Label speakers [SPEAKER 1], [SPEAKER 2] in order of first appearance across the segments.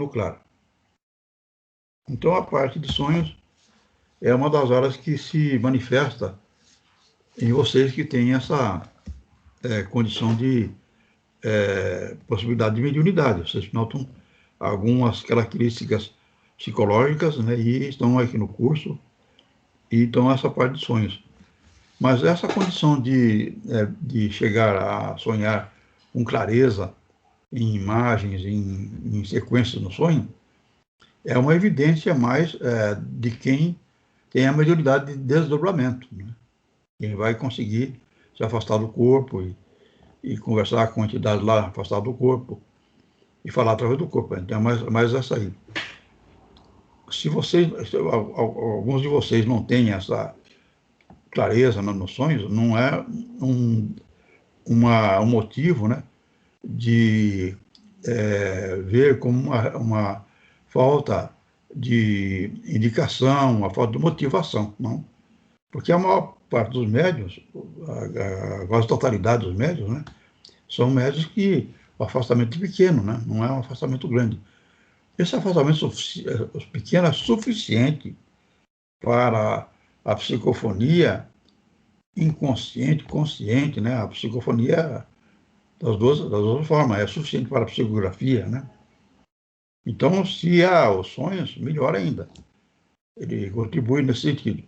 [SPEAKER 1] no claro. Então, a parte de sonhos é uma das áreas que se manifesta em vocês que têm essa condição de possibilidade de mediunidade. Vocês notam algumas características psicológicas, né, e estão aqui no curso, e então essa parte de sonhos. Mas essa condição de chegar a sonhar com clareza em imagens, em sequências no sonho, é uma evidência mais de quem tem a mediunidade de desdobramento, né? Quem vai conseguir se afastar do corpo e conversar com entidades lá afastadas do corpo e falar através do corpo. Então é mais essa aí. Se alguns de vocês não têm essa clareza nos sonhos, não é um motivo, né, de ver como uma falta de indicação, uma falta de motivação, não. Porque a maior parte dos médiuns, a quase totalidade dos médiuns, né, são médiuns que o afastamento é pequeno, né, não é um afastamento grande. Esse afastamento pequeno é suficiente para a psicofonia inconsciente, consciente, né? A psicofonia das duas formas, é suficiente para a psicografia, né? Então, se há os sonhos, melhor ainda. Ele contribui nesse sentido.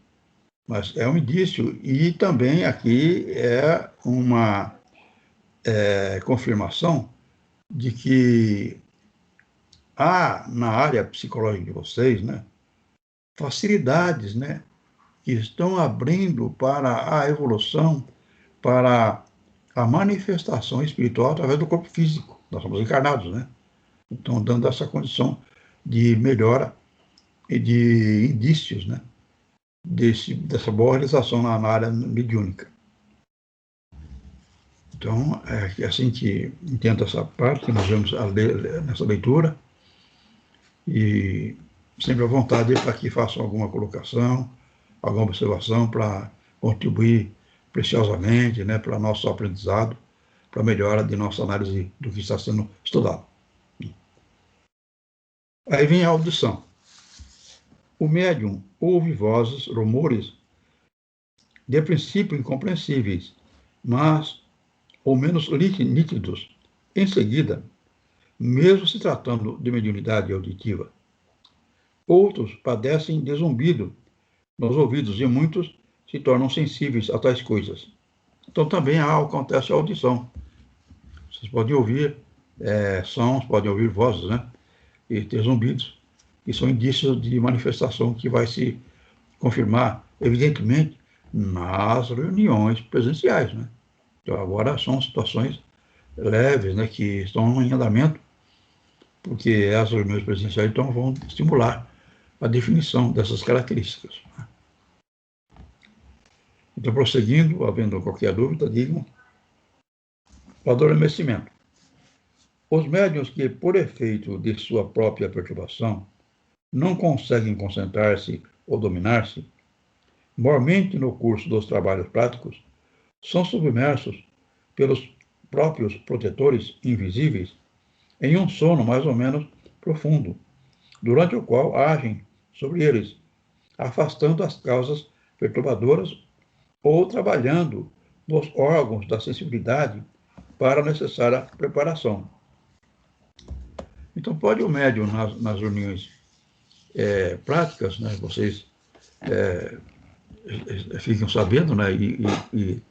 [SPEAKER 1] Mas é um indício, e também aqui é uma confirmação de que há na área psicológica de vocês, né, facilidades, né, que estão abrindo para a evolução, para a manifestação espiritual através do corpo físico. Nós somos encarnados, né? Então, dando essa condição de melhora e de indícios, né, dessa boa realização na área mediúnica. Então, é assim que entendo essa parte, que nós vamos nessa leitura, e sempre à vontade para que façam alguma colocação, alguma observação para contribuir preciosamente, né, para nosso aprendizado, para a melhora de nossa análise do que está sendo estudado. Aí vem a audição. O médium ouve vozes, rumores, de princípio incompreensíveis, mas ou menos nítidos, em seguida, mesmo se tratando de mediunidade auditiva. Outros padecem de zumbido nos ouvidos e muitos se tornam sensíveis a tais coisas. Então também acontece a audição. Vocês podem ouvir sons, podem ouvir vozes, né? E ter zumbidos, que são indícios de manifestação que vai se confirmar, evidentemente, nas reuniões presenciais, né? Então agora são situações leves, né, que estão em andamento, porque essas reuniões presenciais então vão estimular a definição dessas características. Então, prosseguindo, havendo qualquer dúvida, digam. O adormecimento. Os médiuns que, por efeito de sua própria perturbação, não conseguem concentrar-se ou dominar-se, mormente no curso dos trabalhos práticos, são submersos pelos próprios protetores invisíveis em um sono mais ou menos profundo, durante o qual agem sobre eles, afastando as causas perturbadoras ou trabalhando nos órgãos da sensibilidade para a necessária preparação. Então, pode o médium, nas reuniões práticas, né, vocês ficam sabendo, né, e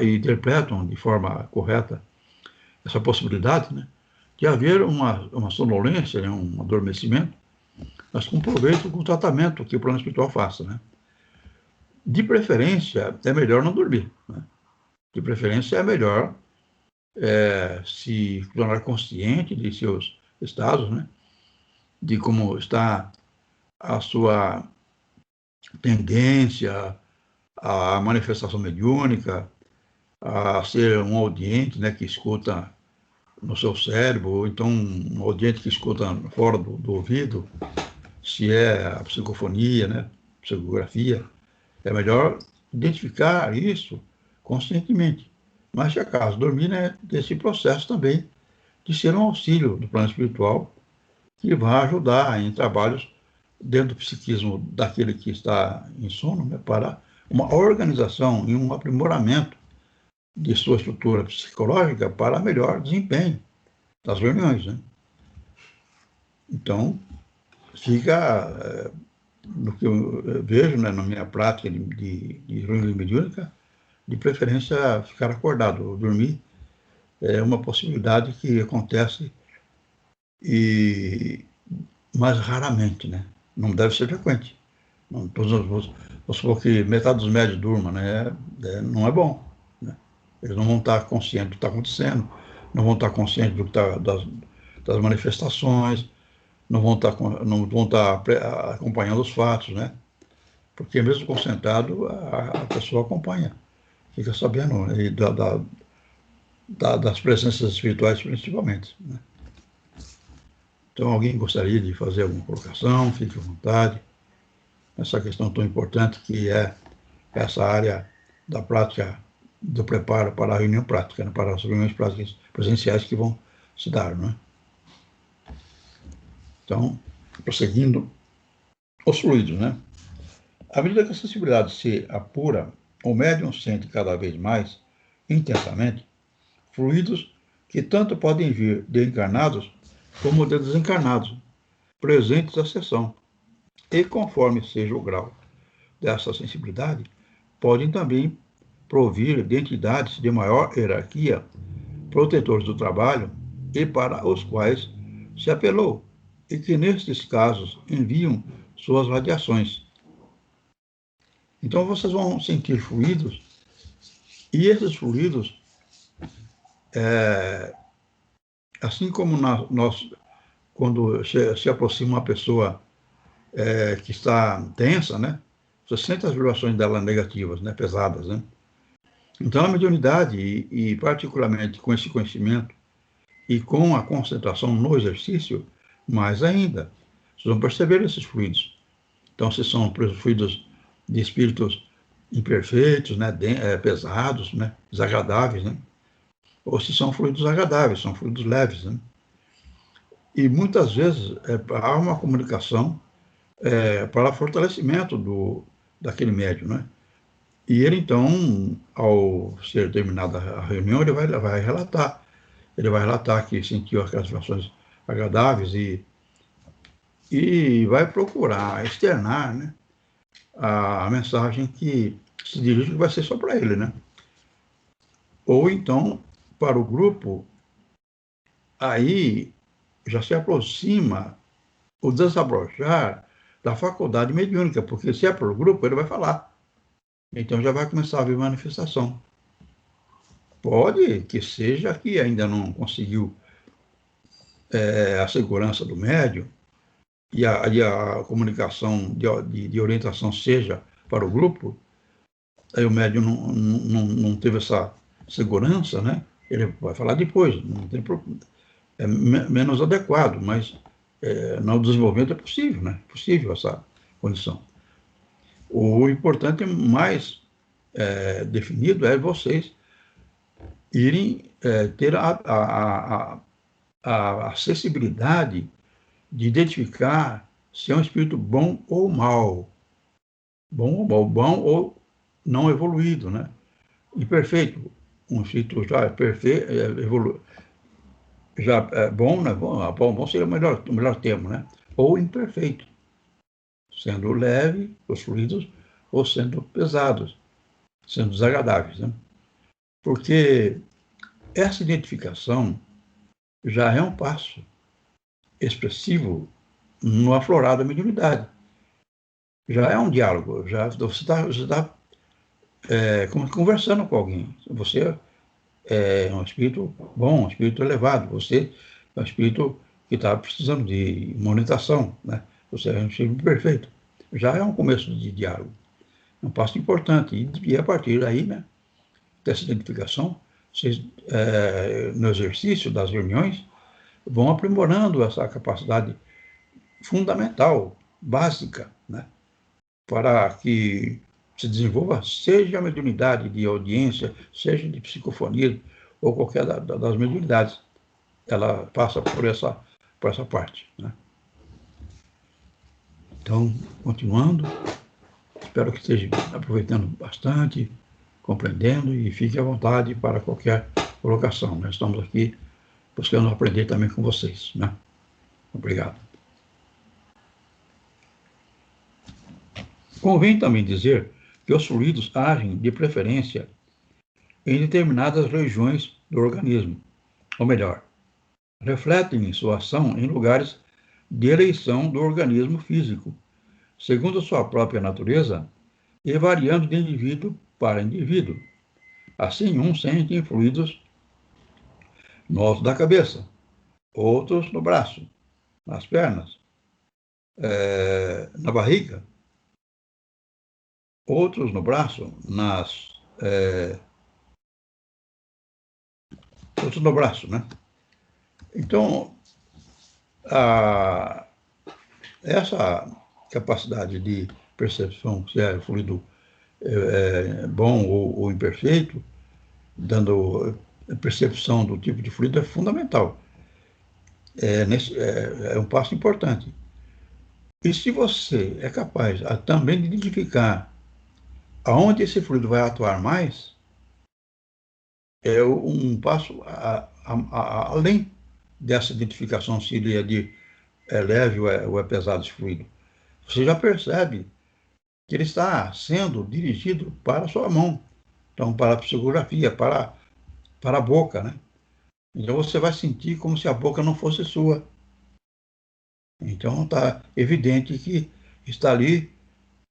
[SPEAKER 1] interpretam de forma correta essa possibilidade, né, de haver uma sonolência, né, um adormecimento, mas com proveito com o tratamento que o plano espiritual faça, né. De preferência, é melhor não dormir, né? De preferência, é melhor se tornar consciente de seus estados, né? De como está a sua tendência à manifestação mediúnica, a ser um audiente, né, que escuta no seu cérebro, ou então um audiente que escuta fora do ouvido, se é a psicofonia, né, psicografia. É melhor identificar isso conscientemente. Mas, se acaso dormir, né, desse processo também de ser um auxílio do plano espiritual que vai ajudar em trabalhos dentro do psiquismo daquele que está em sono, né, para uma organização e um aprimoramento de sua estrutura psicológica para melhor desempenho das reuniões, né? Então, fica, no que eu vejo, né, na minha prática de reunião mediúnica, de preferência ficar acordado, ou dormir é uma possibilidade que acontece mais raramente, né? Não deve ser frequente. Não, vamos supor que metade dos médios durma, né? Não é bom, né? Eles não vão estar conscientes do que está acontecendo, não vão estar conscientes das manifestações, não vão estar acompanhando os fatos, né? Porque mesmo concentrado, a pessoa acompanha, fica sabendo, né? Das presenças espirituais principalmente, né? Então, alguém gostaria de fazer alguma colocação, fique à vontade. Essa questão tão importante que é essa área da prática, do preparo para a reunião prática, né? Para as reuniões práticas presenciais que vão se dar, né? Então, prosseguindo, os fluidos, né? À medida que a sensibilidade se apura, o médium sente cada vez mais intensamente fluidos que tanto podem vir de encarnados como de desencarnados, presentes à sessão. E conforme seja o grau dessa sensibilidade, podem também provir de entidades de maior hierarquia, protetores do trabalho, e para os quais se apelou, e que nestes casos enviam suas radiações. Então vocês vão sentir fluidos, e esses fluidos, assim como nós, quando se aproxima uma pessoa que está tensa, né? Você sente as vibrações dela negativas, né? Pesadas, né? Então, a mediunidade, e particularmente com esse conhecimento e com a concentração no exercício, mais ainda, vocês vão perceber esses fluidos. Então, se são fluidos de espíritos imperfeitos, né? Pesados, né? Desagradáveis, né? Ou se são fluidos agradáveis, são fluidos leves, né? E muitas vezes há uma comunicação para fortalecimento daquele médium, né? E ele, então, ao ser terminada a reunião, ele vai relatar. Ele vai relatar que sentiu aquelas vibrações agradáveis e vai procurar externar, né, a mensagem que se dirige, que vai ser só para ele, né? Ou então, para o grupo, aí já se aproxima o desabrochar da faculdade mediúnica, porque se é para o grupo, ele vai falar. Então já vai começar a haver manifestação. Pode que seja que ainda não conseguiu a segurança do médium e a comunicação de orientação seja para o grupo, aí o médium não teve essa segurança, né? Ele vai falar depois, não tem problema. É menos adequado, mas no desenvolvimento é possível, né? É possível essa condição. O importante, mais definido, é vocês irem ter a acessibilidade de identificar se é um espírito bom ou mau, bom ou não evoluído, né? Imperfeito, um espírito já perfeito, já é bom, né? Bom seria o melhor termo, né? Ou imperfeito, sendo leve, os fluidos, ou sendo pesados, sendo desagradáveis, né? Porque essa identificação já é um passo expressivo no aflorar da mediunidade. Já é um diálogo, você está conversando com alguém. Você é um espírito bom, um espírito elevado. Você é um espírito que está precisando de uma orientação, né? Você é um espírito perfeito. Já é um começo de diálogo. É um passo importante. E a partir daí, né, dessa identificação, vocês, no exercício das reuniões, vão aprimorando essa capacidade fundamental, básica, né, para que se desenvolva, seja a mediunidade de audiência, seja de psicofonia, ou qualquer das mediunidades. Ela passa por essa parte, né? Então, continuando, espero que esteja aproveitando bastante, compreendendo e fique à vontade para qualquer colocação. Nós estamos aqui buscando aprender também com vocês, né? Obrigado. Convém também dizer que os fluidos agem, de preferência, em determinadas regiões do organismo, ou melhor, refletem sua ação em lugares de eleição do organismo físico, segundo sua própria natureza e variando de indivíduo para indivíduo. Assim, uns sentem fluidos no alto da cabeça, outros no braço, nas pernas, na barriga, outros no braço, outros no braço, né? Então, essa capacidade de percepção, se é fluido bom ou imperfeito, dando percepção do tipo de fluido, é fundamental. É um passo importante. E se você é capaz também de identificar aonde esse fluido vai atuar mais, é um passo além dessa identificação se ele é leve ou é pesado esse fluido. Você já percebe que ele está sendo dirigido para a sua mão, então para a psicografia, para a boca, né? Então você vai sentir como se a boca não fosse sua. Então está evidente que está ali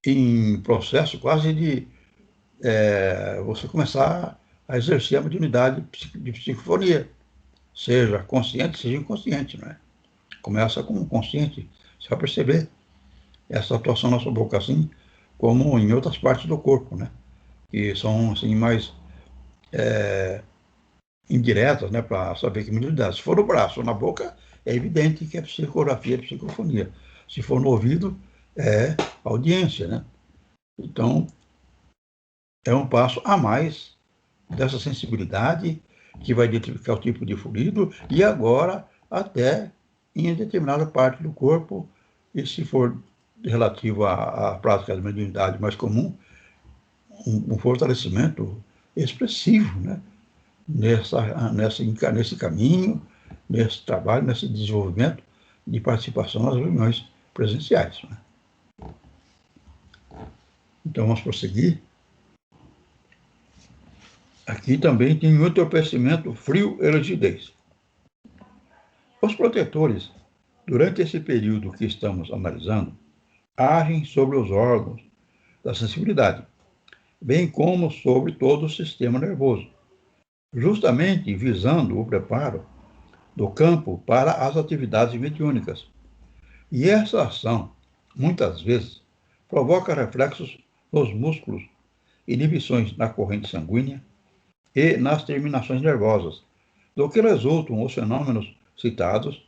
[SPEAKER 1] em processo quase de você começar a exercer a mediunidade de psicofonia, seja consciente, seja inconsciente, não é? Começa com o consciente, você vai perceber essa atuação na sua boca, assim como em outras partes do corpo, né? Que são assim mais indiretas, né, para saber que mediunidade. Se for no braço ou na boca, é evidente que é psicografia, é psicofonia. Se for no ouvido, é audiência, né? Então, é um passo a mais dessa sensibilidade que vai identificar o tipo de fluido e agora até em determinada parte do corpo, e se for relativo à prática da mediunidade mais comum, um fortalecimento expressivo, né? Nesse caminho, nesse trabalho, nesse desenvolvimento de participação nas reuniões presenciais, né? Então, vamos prosseguir. Aqui também tem o entorpecimento frio e rigidez. Os protetores, durante esse período que estamos analisando, agem sobre os órgãos da sensibilidade, bem como sobre todo o sistema nervoso, justamente visando o preparo do campo para as atividades mediúnicas. E essa ação, muitas vezes, provoca reflexos nos músculos, inibições na corrente sanguínea e nas terminações nervosas, do que resultam os fenômenos citados,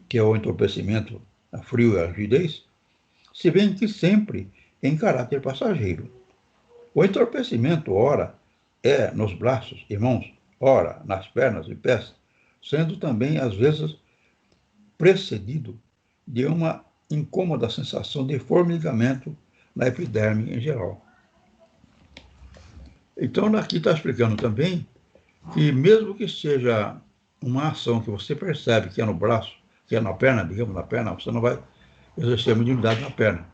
[SPEAKER 1] que é o entorpecimento, a frio e a rigidez, se bem que sempre em caráter passageiro. O entorpecimento, ora, é nos braços e mãos, ora, nas pernas e pés, sendo também, às vezes, precedido de uma incômoda sensação de formigamento na epiderme em geral. Então, aqui está explicando também que mesmo que seja uma ação que você percebe que é no braço, que é na perna, digamos, na perna, você não vai exercer a mediunidade na perna.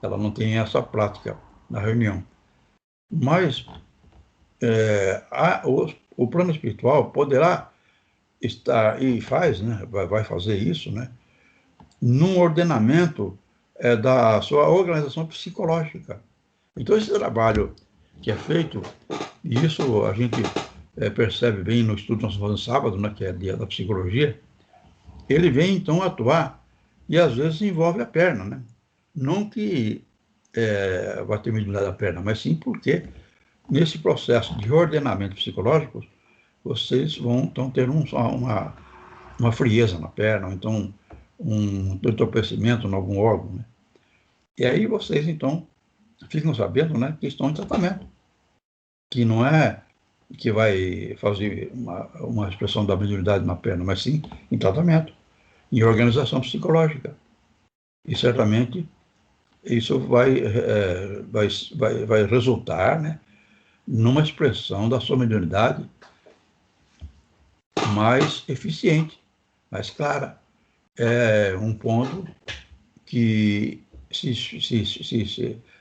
[SPEAKER 1] Ela não tem essa prática na reunião. Mas o plano espiritual poderá estar, e faz, né, vai fazer isso, né, num ordenamento da sua organização psicológica. Então, esse trabalho que é feito, e isso a gente percebe bem no estudo que nós fazemos sábado, né, que é dia da psicologia, ele vem, então, atuar, e às vezes envolve a perna, né? Não que vai ter mediunidade da perna, mas sim porque, nesse processo de ordenamento psicológico, vocês vão, então, ter uma frieza na perna, ou então um entorpecimento em algum órgão, né? E aí vocês, então, ficam sabendo, né, que estão em tratamento, que não é que vai fazer uma expressão da mediunidade na perna, mas sim em tratamento, em organização psicológica. E certamente isso vai resultar, né, numa expressão da sua mediunidade mais eficiente, mais clara. É um ponto que se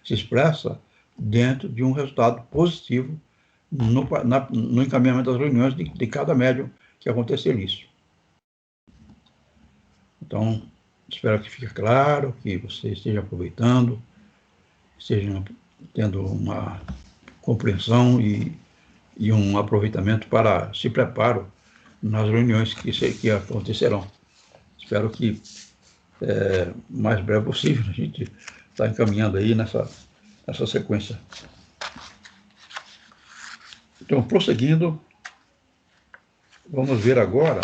[SPEAKER 1] expressa dentro de um resultado positivo no encaminhamento das reuniões de cada médium que acontecer isso. Então, espero que fique claro, que você esteja aproveitando, estejam tendo uma compreensão e um aproveitamento para se preparo nas reuniões que acontecerão. Espero que o mais breve possível a gente está encaminhando aí nessa sequência. Então, prosseguindo, vamos ver agora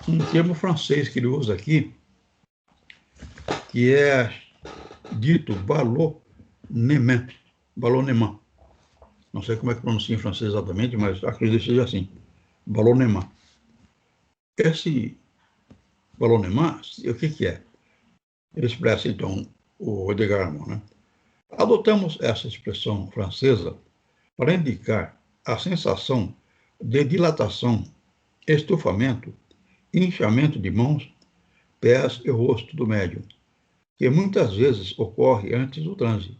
[SPEAKER 1] um termo francês que ele usa aqui, que é dito ballonnement. Ballonnement. Não sei como é que pronuncia em francês exatamente, mas acredito que seja assim. Ballonnement. Esse ballonnement, o que é? Ele expressa, então, o Edgar Armand, né? Adotamos essa expressão francesa para indicar a sensação de dilatação, estufamento, inchamento de mãos, pés e rosto do médium, que muitas vezes ocorre antes do transe.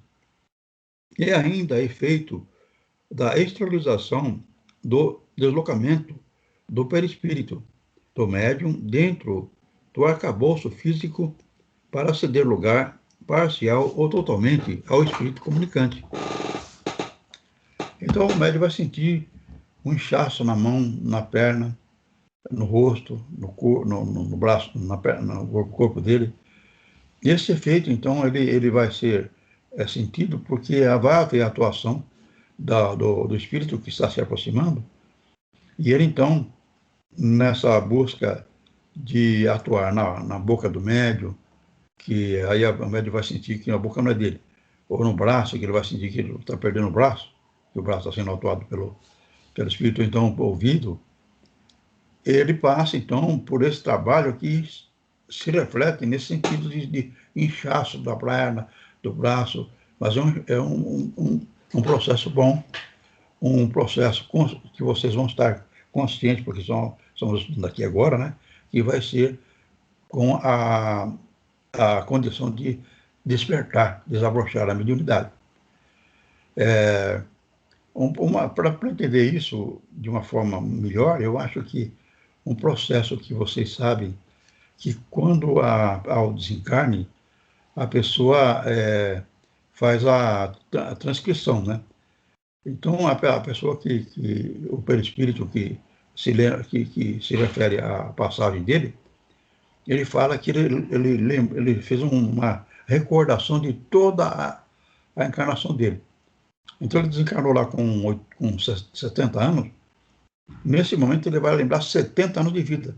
[SPEAKER 1] E ainda efeito da exteriorização do deslocamento do perispírito do médium dentro do arcabouço físico para ceder lugar parcial ou totalmente ao espírito comunicante. Então o médium vai sentir um inchaço na mão, na perna, no rosto, no braço, na perna, no corpo dele. Esse efeito, então, ele vai ser sentido porque vai haver a atuação do espírito que está se aproximando, e ele, então, nessa busca de atuar na boca do médium, que aí o médium vai sentir que a boca não é dele, ou no braço, que ele vai sentir que ele está perdendo o braço, que o braço está sendo atuado pelo espírito, então, ouvido, ele passa, então, por esse trabalho que se reflete nesse sentido de inchaço da perna, do braço, mas é um processo bom, um processo que vocês vão estar conscientes, porque somos estudando aqui agora, né? Que vai ser com a condição de despertar, desabrochar a mediunidade. Para entender isso de uma forma melhor, eu acho que um processo que vocês sabem que quando ao desencarne, a pessoa faz a transcrição, né? Então, a pessoa o perispírito que se refere à passagem dele, ele fala que ele fez uma recordação de toda a encarnação dele. Então, ele desencarnou lá com 70 anos. Nesse momento, ele vai lembrar 70 anos de vida.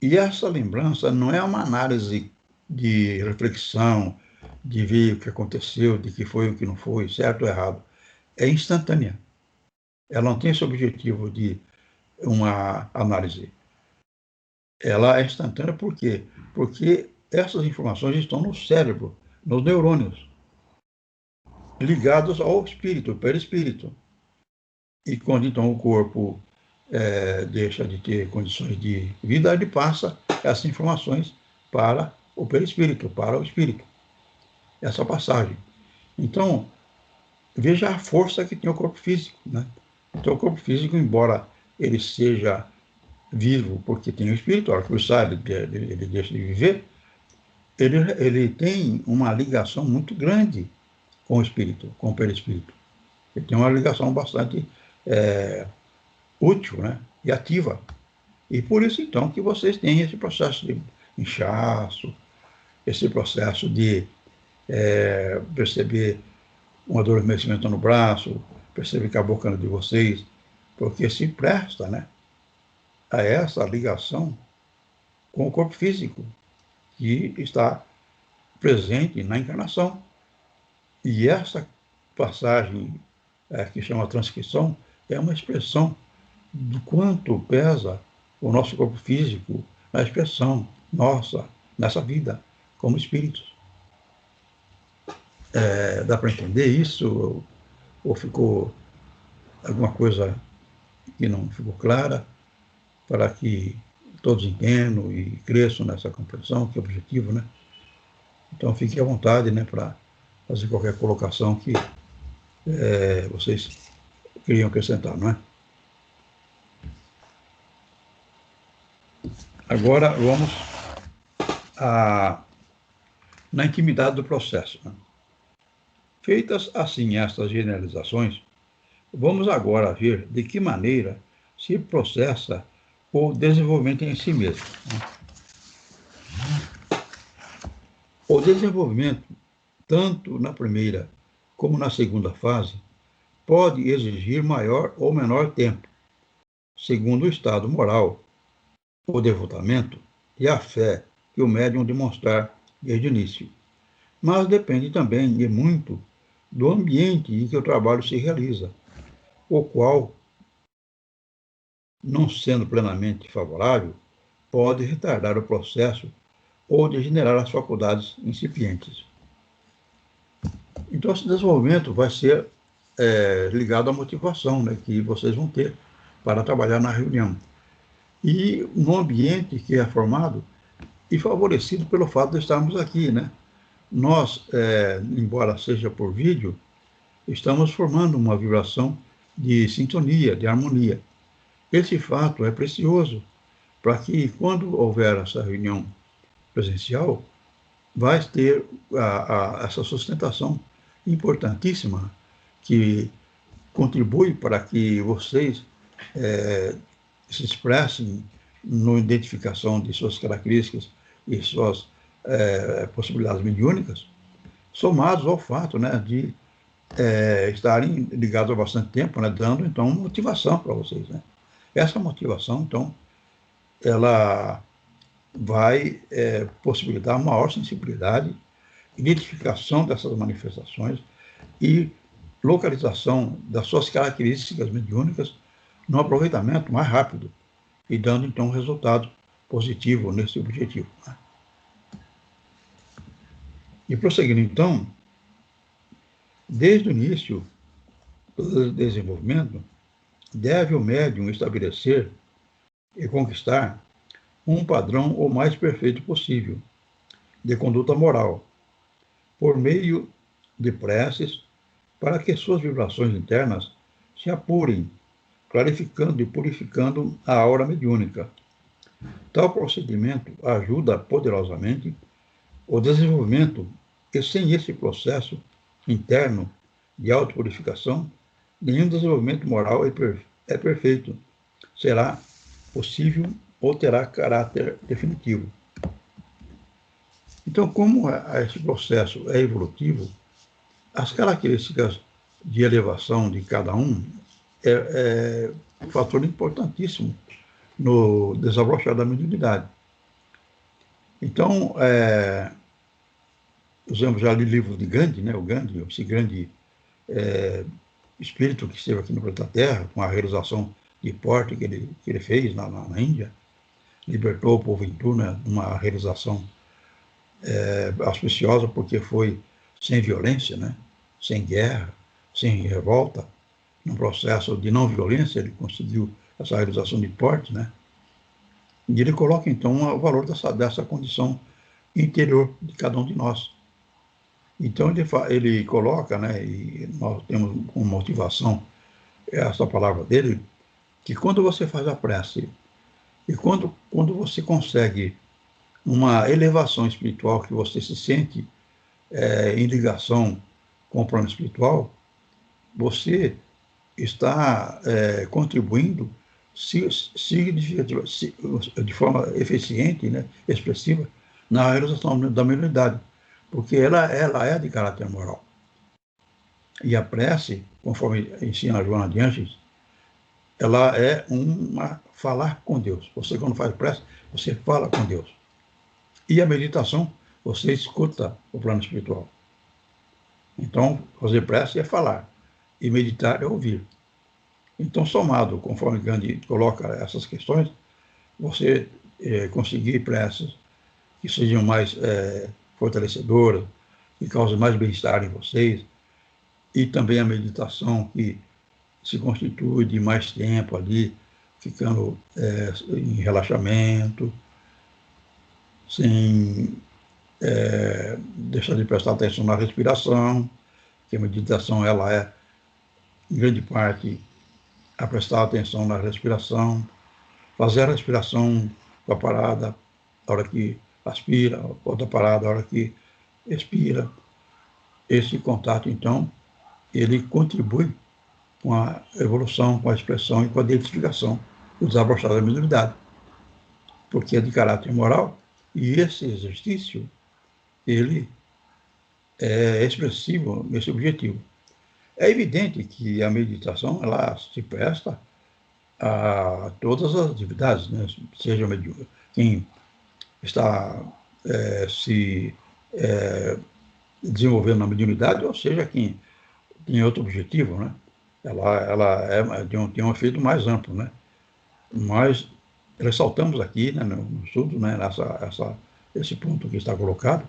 [SPEAKER 1] E essa lembrança não é uma análise de reflexão, de ver o que aconteceu, de que foi o que não foi, certo ou errado. É instantânea. Ela não tem esse objetivo de uma análise. Ela é instantânea por quê? Porque essas informações estão no cérebro, nos neurônios, ligados ao espírito, perispírito. E quando então o corpo deixa de ter condições de vida, ele passa essas informações para o perispírito, para o espírito. Essa passagem. Então, veja a força que tem o corpo físico, né? Então, o corpo físico, embora ele seja vivo porque tem o espírito, a hora que ele sai, ele deixa de viver, ele tem uma ligação muito grande com o espírito, com o perispírito. Ele tem uma ligação bastante útil, né? E ativa. E por isso, então, que vocês têm esse processo de inchaço, esse processo de perceber um adormecimento no braço, perceber que a boca de vocês, porque se presta, né, a essa ligação com o corpo físico, que está presente na encarnação. E essa passagem, que chama transcrição, é uma expressão do quanto pesa o nosso corpo físico na expressão nossa, nessa vida, como espíritos. Dá para entender isso? Ou ficou alguma coisa que não ficou clara, para que todos entendam e cresçam nessa compreensão, que é o objetivo, né? Então, fique à vontade, né, para fazer qualquer colocação que vocês queriam acrescentar, não é? Agora, vamos na intimidade do processo, né? Feitas assim estas generalizações, vamos agora ver de que maneira se processa o desenvolvimento em si mesmo, né? O desenvolvimento, tanto na primeira como na segunda fase, pode exigir maior ou menor tempo, segundo o estado moral, o devotamento e a fé que o médium demonstrar desde o início. Mas depende também e muito do ambiente em que o trabalho se realiza, o qual, não sendo plenamente favorável, pode retardar o processo ou degenerar as faculdades incipientes. Então, esse desenvolvimento vai ser ligado à motivação, né, que vocês vão ter para trabalhar na reunião. E no ambiente que é formado e favorecido pelo fato de estarmos aqui, né? Nós, embora seja por vídeo, estamos formando uma vibração de sintonia, de harmonia. Esse fato é precioso para que, quando houver essa reunião presencial, vai ter essa sustentação importantíssima que contribui para que vocês se expressem na identificação de suas características e suas possibilidades mediúnicas, somados ao fato, né, de estarem ligados há bastante tempo, né, dando, então, motivação para vocês, né? Essa motivação, então, ela vai possibilitar maior sensibilidade, identificação dessas manifestações e localização das suas características mediúnicas no aproveitamento mais rápido e dando, então, um resultado positivo nesse objetivo, né? E prosseguindo, então, desde o início do desenvolvimento, deve o médium estabelecer e conquistar um padrão o mais perfeito possível de conduta moral, por meio de preces, para que suas vibrações internas se apurem, clarificando e purificando a aura mediúnica. Tal procedimento ajuda poderosamente o desenvolvimento e, sem esse processo interno de autopurificação, nenhum desenvolvimento moral é perfeito, será possível ou terá caráter definitivo. Então, como esse processo é evolutivo, as características de elevação de cada um é um fator importantíssimo no desabrochar da mediunidade. Então, usamos já ali livros de Gandhi, né? O Gandhi, esse grande espírito que esteve aqui no planeta Terra, com a realização de porte que ele fez na Índia, libertou o povo hindu, né, numa realização auspiciosa, porque foi sem violência, né, sem guerra, sem revolta, num processo de não violência, ele conseguiu essa realização de porte, né, e ele coloca, então, o valor dessa condição interior de cada um de nós. Então, ele coloca, né, e nós temos como motivação essa palavra dele, que quando você faz a prece e quando você consegue uma elevação espiritual, que você se sente em ligação com o plano espiritual, você está contribuindo de forma eficiente, né, expressiva, na realização da mediunidade, porque ela é de caráter moral. E a prece, conforme ensina a Joana de Ângeles, ela é falar com Deus. Você, quando faz prece, você fala com Deus. E a meditação, você escuta o plano espiritual. Então, fazer prece é falar, e meditar é ouvir. Então, somado, conforme Gandhi coloca essas questões, você conseguir preces que sejam mais fortalecedoras, que causam mais bem-estar em vocês, e também a meditação, que se constitui de mais tempo ali, ficando em relaxamento, sem deixar de prestar atenção na respiração, que a meditação ela é, em grande parte, a prestar atenção na respiração, fazer a respiração com a parada, a hora que aspira, outra parada, a hora que expira. Esse contato, então, ele contribui com a evolução, com a expressão e com a identificação do desabrochado da mediunidade, porque é de caráter moral, e esse exercício, ele é expressivo nesse objetivo. É evidente que a meditação, ela se presta a todas as atividades, né? Seja quem está se desenvolvendo na mediunidade, ou seja, quem tem outro objetivo, né? Ela tem um efeito mais amplo, né? Mas ressaltamos aqui, né, no estudo, né, esse ponto que está colocado,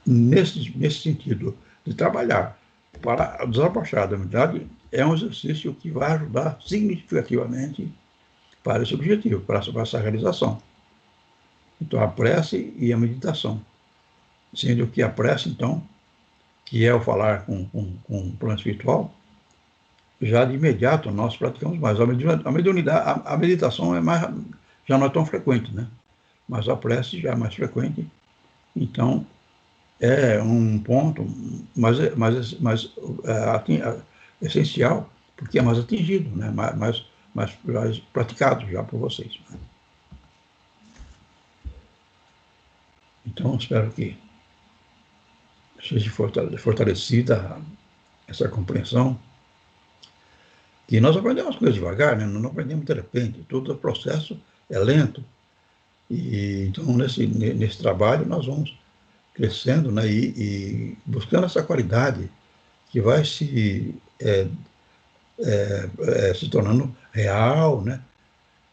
[SPEAKER 1] nesse sentido de trabalhar para desabrochar da mediunidade, é um exercício que vai ajudar significativamente para esse objetivo, para essa realização. Então, a prece e a meditação. Sendo que a prece, então, que é o falar com o plano espiritual, já de imediato nós praticamos mais. A meditação já não é tão frequente, né? Mas a prece já é mais frequente. Então, é um ponto essencial, porque é mais atingido, né? mais praticado já por vocês. Então, espero que seja fortalecida essa compreensão, que nós aprendemos as coisas devagar, né? Não aprendemos de repente, todo o processo é lento, e então nesse trabalho nós vamos crescendo, né? E buscando essa qualidade que vai se tornando real, né?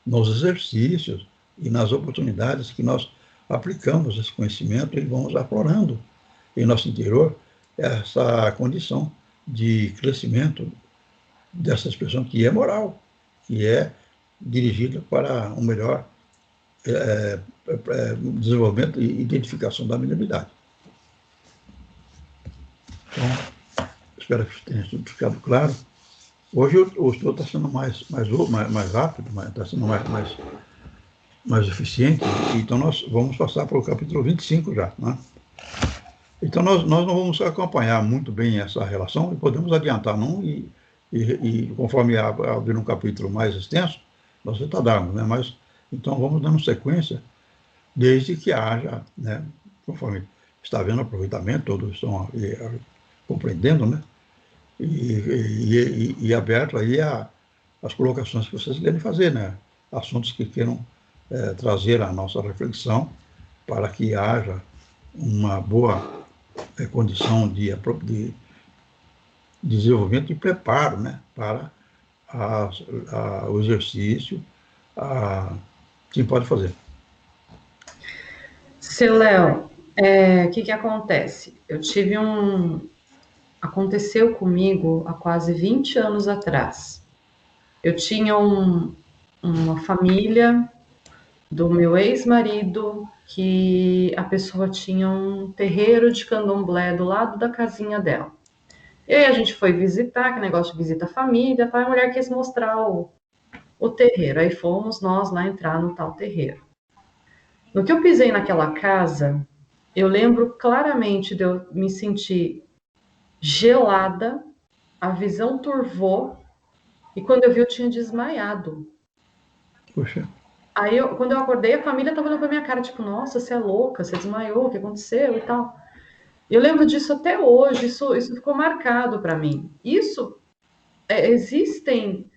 [SPEAKER 1] Nos exercícios e nas oportunidades que nós aplicamos esse conhecimento e vamos aflorando em nosso interior essa condição de crescimento dessa expressão que é moral, que é dirigida para um melhor desenvolvimento e identificação da mediunidade. Então, espero que tenha ficado claro. Hoje o estudo está sendo mais rápido, está sendo mais eficiente, então nós vamos passar para o capítulo 25 já, né? Então nós não vamos acompanhar muito bem essa relação e podemos adiantar num e conforme abrir um capítulo mais extenso, nós retardarmos, né? Mas então vamos dando sequência desde que haja, né? Conforme está havendo aproveitamento, todos estão compreendendo, né? E aberto aí as colocações que vocês querem fazer, né? Assuntos que queiram trazer à nossa reflexão para que haja uma boa condição de desenvolvimento e preparo, né? Para o exercício, quem pode fazer.
[SPEAKER 2] Seu Léo, o que acontece? Aconteceu comigo há quase 20 anos atrás. Eu tinha uma família do meu ex-marido, que a pessoa tinha um terreiro de candomblé do lado da casinha dela. E aí a gente foi visitar, que negócio de visita a família, a mulher quis mostrar o terreiro. Aí fomos nós lá entrar no tal terreiro. No que eu pisei naquela casa, eu lembro claramente de eu me sentir gelada, a visão turvou, e quando eu vi eu tinha desmaiado.
[SPEAKER 1] Poxa.
[SPEAKER 2] Aí, quando eu acordei, a família estava olhando pra minha cara, tipo, nossa, você é louca, você desmaiou, o que aconteceu e tal. Eu lembro disso até hoje, isso ficou marcado para mim. Existem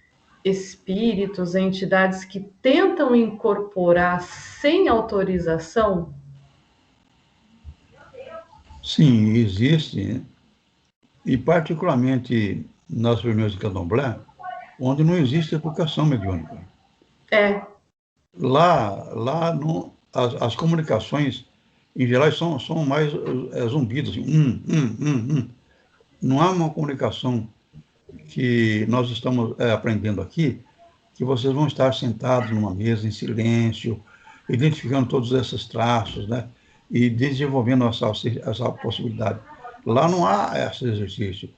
[SPEAKER 2] espíritos, entidades que tentam incorporar sem autorização?
[SPEAKER 1] Sim, existe, né? E particularmente nas reuniões de candomblé, onde não existe educação mediúnica. Lá as comunicações em geral, são mais zumbidos, assim, Não há uma comunicação que nós estamos aprendendo aqui, que vocês vão estar sentados numa mesa em silêncio, identificando todos esses traços, né? E desenvolvendo essa possibilidade. Lá não há esse exercício.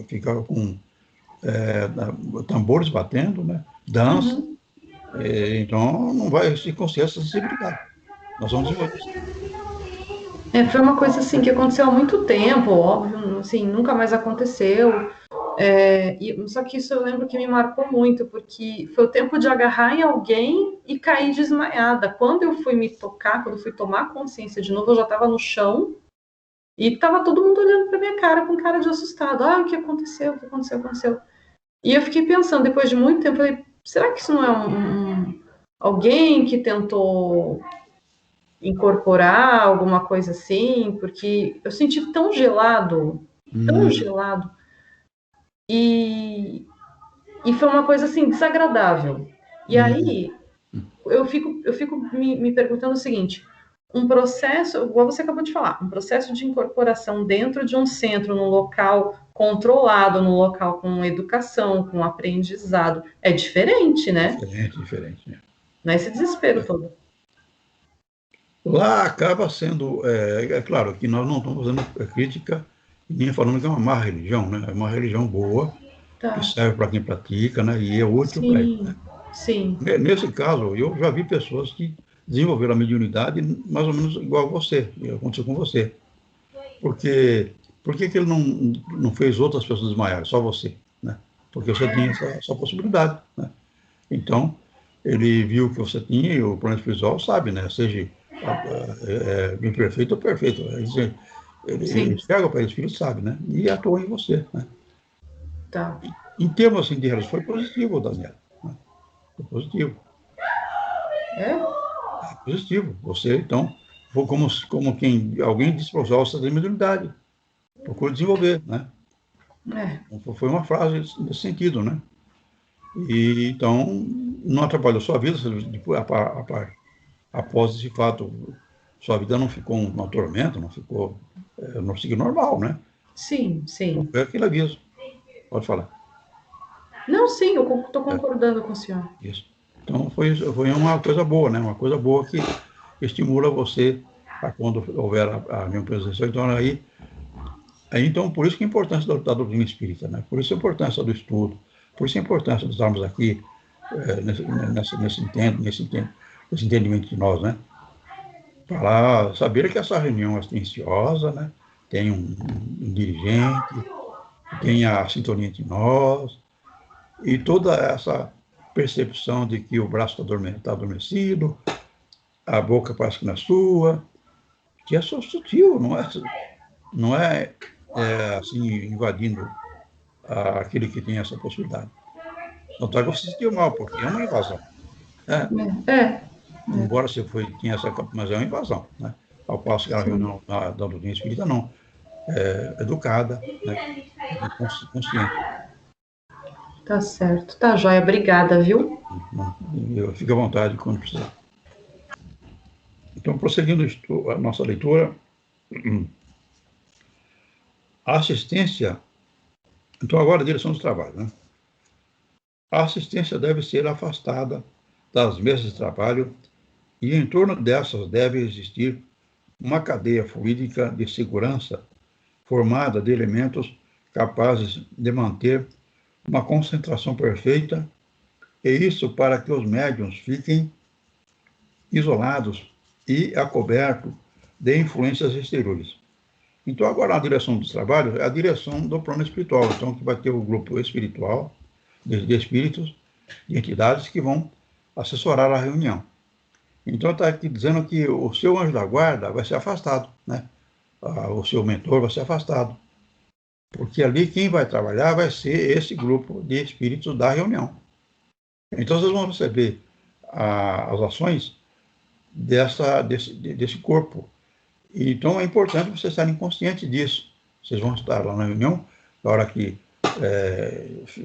[SPEAKER 1] Fica com tambores batendo, né? Dança.
[SPEAKER 2] Uhum.
[SPEAKER 1] Então, não vai se conseguir essa sensibilidade. Nós vamos desenvolver isso.
[SPEAKER 2] Foi uma coisa assim que aconteceu há muito tempo, óbvio, assim, nunca mais aconteceu. Só que isso eu lembro que me marcou muito, porque foi o tempo de agarrar em alguém e cair desmaiada. Quando eu fui me tocar, quando eu fui tomar consciência de novo, eu já estava no chão e estava todo mundo olhando para minha cara com cara de assustado. Ah, o que aconteceu? O que aconteceu? O que aconteceu? E eu fiquei pensando, depois de muito tempo, eu falei, será que isso não é alguém que tentou incorporar alguma coisa assim? Porque eu senti tão
[SPEAKER 1] Hum,
[SPEAKER 2] gelado. E foi uma coisa assim desagradável. E
[SPEAKER 1] hum,
[SPEAKER 2] aí eu fico me perguntando o seguinte: um processo, igual você acabou de falar, um processo de incorporação dentro de um centro, num local controlado, num local com educação, com aprendizado, é diferente, né?
[SPEAKER 1] diferente, né?
[SPEAKER 2] Não é esse desespero todo.
[SPEAKER 1] Lá acaba sendo, claro, que nós não estamos fazendo crítica e nem falando que é uma má religião, né? É uma religião boa, que
[SPEAKER 2] Tá.
[SPEAKER 1] serve para quem pratica, né? E é útil para ele, né?
[SPEAKER 2] Sim, sim.
[SPEAKER 1] Nesse caso, eu já vi pessoas que desenvolveram a mediunidade mais ou menos igual a você, que aconteceu com você. Porque, por que que ele não fez outras pessoas desmaiarem, só você, né? Porque você tinha essa possibilidade, né? Então, ele viu que você tinha, e o plano espiritual sabe, né? Seja imperfeito ou perfeito. Ele
[SPEAKER 2] Sim.
[SPEAKER 1] enxerga para ele, sabe, né? E atua em você, né?
[SPEAKER 2] Tá.
[SPEAKER 1] Em termos assim, de relação, foi positivo, Daniel. Né? Foi positivo.
[SPEAKER 2] É?
[SPEAKER 1] Positivo. Você, então, foi como quem alguém disse para você tem mediunidade. Procura desenvolver, né?
[SPEAKER 2] É.
[SPEAKER 1] Foi uma frase nesse sentido, né? E, então, não atrapalhou sua vida, depois, após esse fato, sua vida não ficou um tormento, não ficou, não seguiu normal, né?
[SPEAKER 2] Sim,
[SPEAKER 1] Só
[SPEAKER 2] sim.
[SPEAKER 1] foi aquele aviso. Pode falar.
[SPEAKER 2] Não, sim, eu estou
[SPEAKER 1] É,
[SPEAKER 2] concordando com o senhor.
[SPEAKER 1] isso. Então, foi uma coisa boa, né? Uma coisa boa que estimula você a quando houver a minha presença. Então, então, por isso que a importância da doutrina espírita, né? Por isso a importância do estudo, por isso a importância de estarmos aqui nesse entendimento de nós, né? Para saber que essa reunião é atenciosa, né? Tem um dirigente, tem a sintonia entre nós, e toda essa percepção de que o braço está adormecido, a boca parece que não é sua, que é só sutil, não é assim, invadindo aquele que tem essa possibilidade. Não está que você se sentiu mal, porque é uma invasão. Né?
[SPEAKER 2] É.
[SPEAKER 1] Embora você tinha essa, mas é uma invasão. Né? Ao passo que a
[SPEAKER 2] Sim.
[SPEAKER 1] reunião da doutrina espírita não. É educada, né? Consciente.
[SPEAKER 2] Tá certo. Tá, joia. Obrigada, viu?
[SPEAKER 1] Fica à vontade quando precisar. Então, prosseguindo a nossa leitura, a assistência. Então, agora a direção dos trabalhos. Né? A assistência deve ser afastada das mesas de trabalho e em torno dessas deve existir uma cadeia fluídica de segurança formada de elementos capazes de manter uma concentração perfeita, e isso para que os médiuns fiquem isolados e acobertos de influências exteriores. Então, agora a direção dos trabalhos é a direção do plano espiritual. Então, que vai ter o grupo espiritual, de espíritos, de entidades que vão assessorar a reunião. Então, está aqui dizendo que o seu anjo da guarda vai ser afastado, né? O seu mentor vai ser afastado. Porque ali quem vai trabalhar vai ser esse grupo de espíritos da reunião. Então, vocês vão receber as ações desse corpo. Então, é importante vocês estarem conscientes disso. Vocês vão estar lá na reunião, na hora que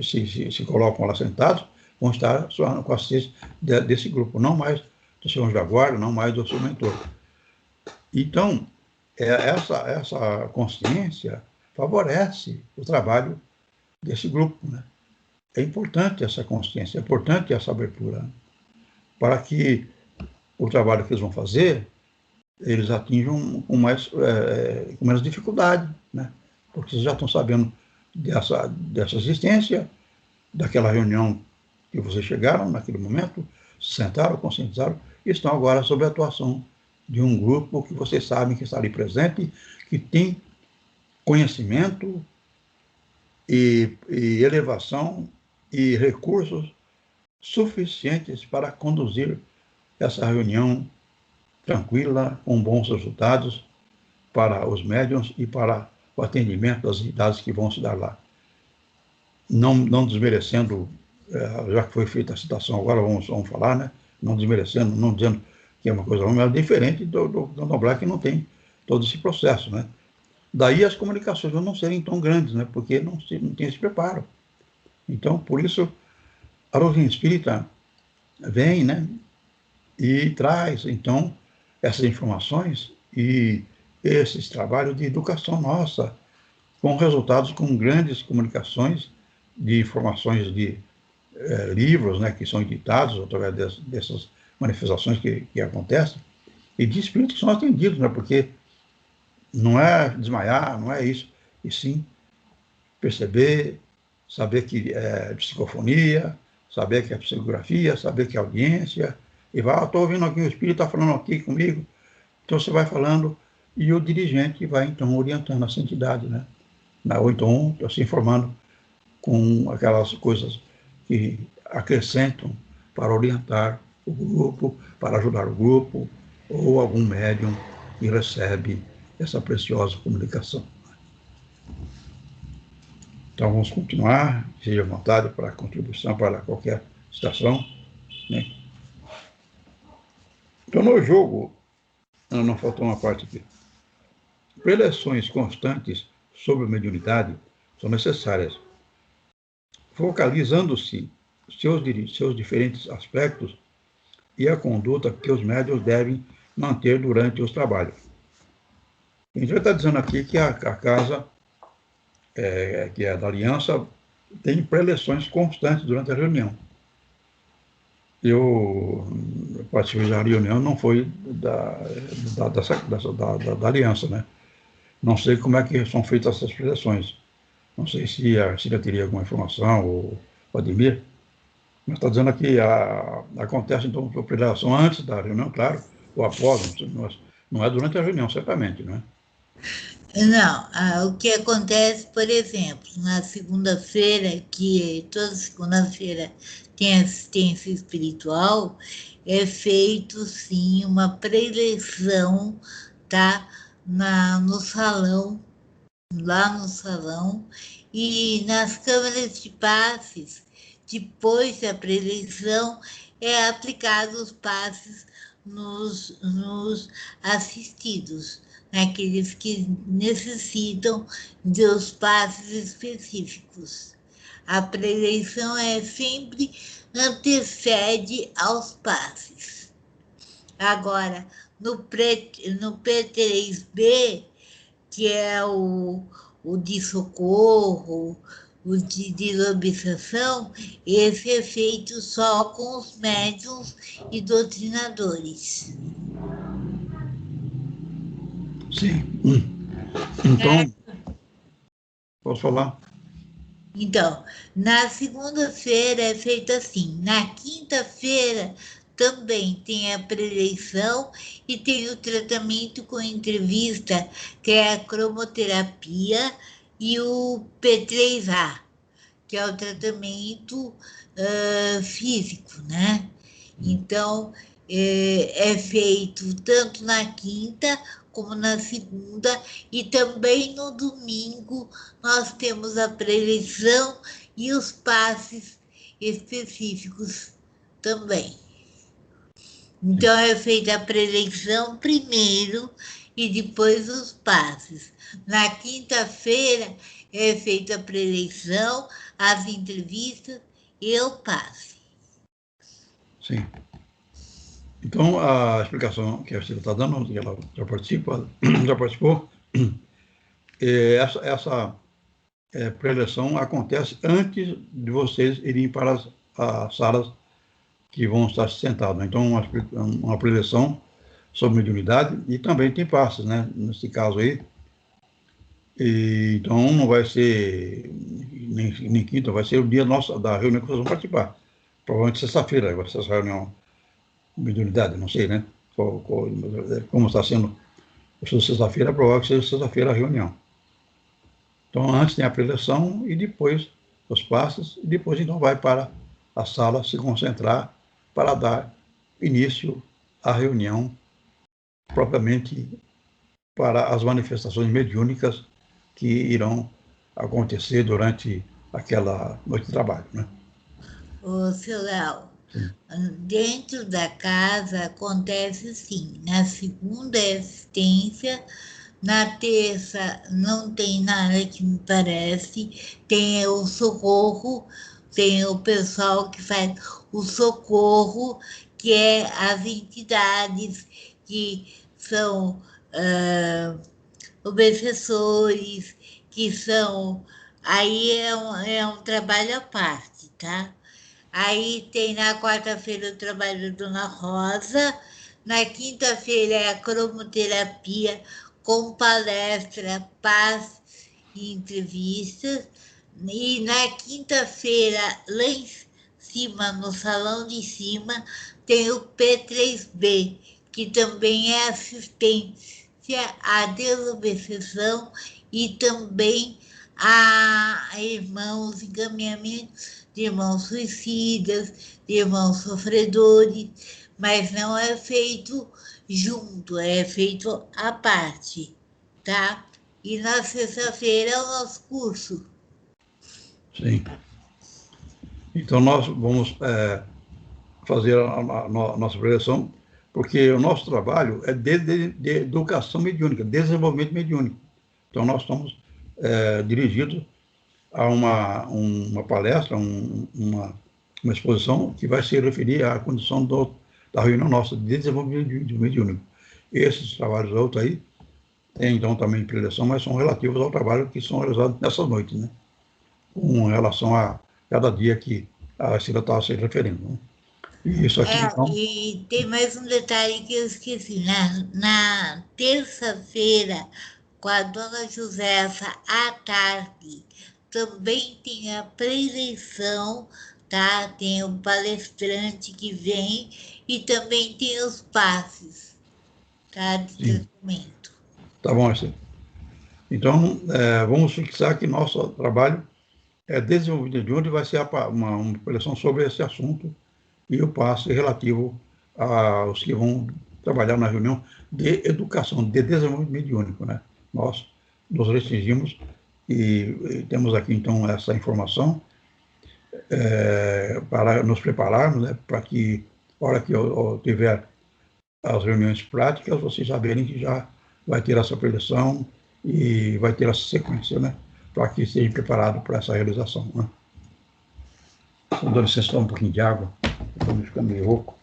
[SPEAKER 1] se colocam lá sentados, vão estar com a assistência desse grupo, não mais do seu anjo da guarda, não mais do seu mentor. Então, essa consciência favorece o trabalho desse grupo, né? É importante essa consciência, é importante essa abertura, né? Para que o trabalho que eles vão fazer, eles atinjam com menos dificuldade, né? Porque vocês já estão sabendo dessa existência, daquela reunião que vocês chegaram naquele momento, se sentaram, conscientizaram, e estão agora sob a atuação de um grupo que vocês sabem que está ali presente, que tem conhecimento e elevação e recursos suficientes para conduzir essa reunião tranquila, com bons resultados para os médiuns e para o atendimento das entidades que vão se dar lá. Não desmerecendo, já que foi feita a citação, agora vamos falar, né? Não desmerecendo, não dizendo que é uma coisa ruim, mas é diferente do Candomblé, que não tem todo esse processo, né? Daí as comunicações não serem tão grandes, né? Porque não tem esse preparo. Então, por isso, a doutrina espírita vem, né? E traz, então, essas informações e esses trabalhos de educação nossa, com resultados, com grandes comunicações de informações de livros, né, que são editados através dessas manifestações que acontecem, e de espíritos que são atendidos, né, porque não é desmaiar, não é isso, e sim perceber, saber que é psicofonia, saber que é psicografia, saber que é audiência, e vai, estou ouvindo aqui, o espírito está falando aqui comigo, então você vai falando, e o dirigente vai, então, orientando essa entidade, né, ou então se informando com aquelas coisas que acrescentam para orientar o grupo, para ajudar o grupo, ou algum médium que recebe essa preciosa comunicação. Então vamos continuar, seja à vontade para a contribuição para qualquer situação, né? Então no jogo, não faltou uma parte aqui. Preleções constantes sobre a mediunidade são necessárias, focalizando-se seus diferentes aspectos e a conduta que os médiuns devem manter durante os trabalhos. Então, ele está dizendo aqui que a casa, que é da aliança, tem preleções constantes durante a reunião. Eu participei da reunião, não foi da aliança, né? Não sei como é que são feitas essas preleções. Não sei se a Cida teria alguma informação, ou o Ademir, mas está dizendo aqui, acontece, então, a preleção antes da reunião, claro, ou após, não é durante a reunião, certamente, não é?
[SPEAKER 3] Não, o que acontece, por exemplo, na segunda-feira, que toda segunda-feira tem assistência espiritual, é feito, sim, uma preleção, tá? No salão, lá no salão, e nas câmaras de passes, depois da preleição, é aplicado os passes nos assistidos, naqueles que necessitam de os passes específicos. A preleição sempre antecede aos passes. Agora, no P3B, que é o de socorro, o de desobsessão, esse é feito só com os médiuns e doutrinadores.
[SPEAKER 1] Sim. Então, posso falar?
[SPEAKER 3] Então, na segunda-feira é feito assim. Na quinta-feira também tem a preleição e tem o tratamento com entrevista, que é a cromoterapia, e o P3A, que é o tratamento físico, né? Então, é feito tanto na quinta como na segunda, e também no domingo nós temos a preleição e os passes específicos também. Então, é feita a preleição primeiro e depois os passes. Na quinta-feira é feita a preleição, as entrevistas e o passe.
[SPEAKER 1] Sim. Então, a explicação que a Cida está dando, que ela já participou, essa preleção acontece antes de vocês irem para as salas que vão estar sentados. Então, uma preleção sobre mediunidade e também tem passes, né? Nesse caso aí. Então, não vai ser nem quinta, vai ser o dia da reunião que vocês vão participar. Provavelmente sexta-feira vai ser essa reunião de mediunidade, não sei, né? Como está sendo sexta-feira, é provável que seja sexta-feira a reunião. Então, antes tem a preleção e depois os passes, e depois então vai para a sala se concentrar para dar início à reunião propriamente para as manifestações mediúnicas que irão acontecer durante aquela noite de trabalho, né?
[SPEAKER 3] Ô, seu Léo, dentro da casa acontece sim, na segunda é assistência, na terça não tem nada que me parece, tem o socorro, tem o pessoal que faz o socorro, que é as entidades que são obsessores, que são. Aí é um trabalho à parte, tá? Aí tem na quarta-feira o trabalho da Dona Rosa, na quinta-feira é a cromoterapia com palestra, paz e entrevistas, e na quinta-feira, lá em cima, no salão de cima, tem o P3B, que também é assistência à desobsessão e também a irmãos encaminhamentos de irmãos suicidas, de irmãos sofredores, mas não é feito junto, é feito à parte, tá? E na sexta-feira é o nosso curso.
[SPEAKER 1] Sim. Então, nós vamos fazer a nossa preleção, porque o nosso trabalho é de educação mediúnica, desenvolvimento mediúnico. Então, nós estamos dirigidos a uma palestra, uma exposição que vai se referir à condição da reunião nossa de desenvolvimento mediúnico. Esses trabalhos outros aí têm, então, também preleção, mas são relativos ao trabalho que são realizados nessas noites, né? Com relação a cada dia que a Cida estava se referindo, né? E isso aqui, então...
[SPEAKER 3] E tem mais um detalhe que eu esqueci. Na terça-feira, com a dona Josefa, à tarde, também tem a preleição, tá? Tem o palestrante que vem e também tem os passes, tá? De tratamento.
[SPEAKER 1] Tá bom, assim. Então, vamos fixar que nosso trabalho é desenvolvido de onde vai ser uma preleção sobre esse assunto e o passe relativo aos que vão trabalhar na reunião de educação, de desenvolvimento mediúnico, né? Nós nos restringimos e temos aqui, então, essa informação para nos prepararmos, né? Para que, na hora que eu tiver as reuniões práticas, vocês saberem que já vai ter essa preleção e vai ter essa sequência, né? Para que estejam preparados para essa realização, né? Então, dá licença, só um pouquinho de água. Estou me ficando meio rouco.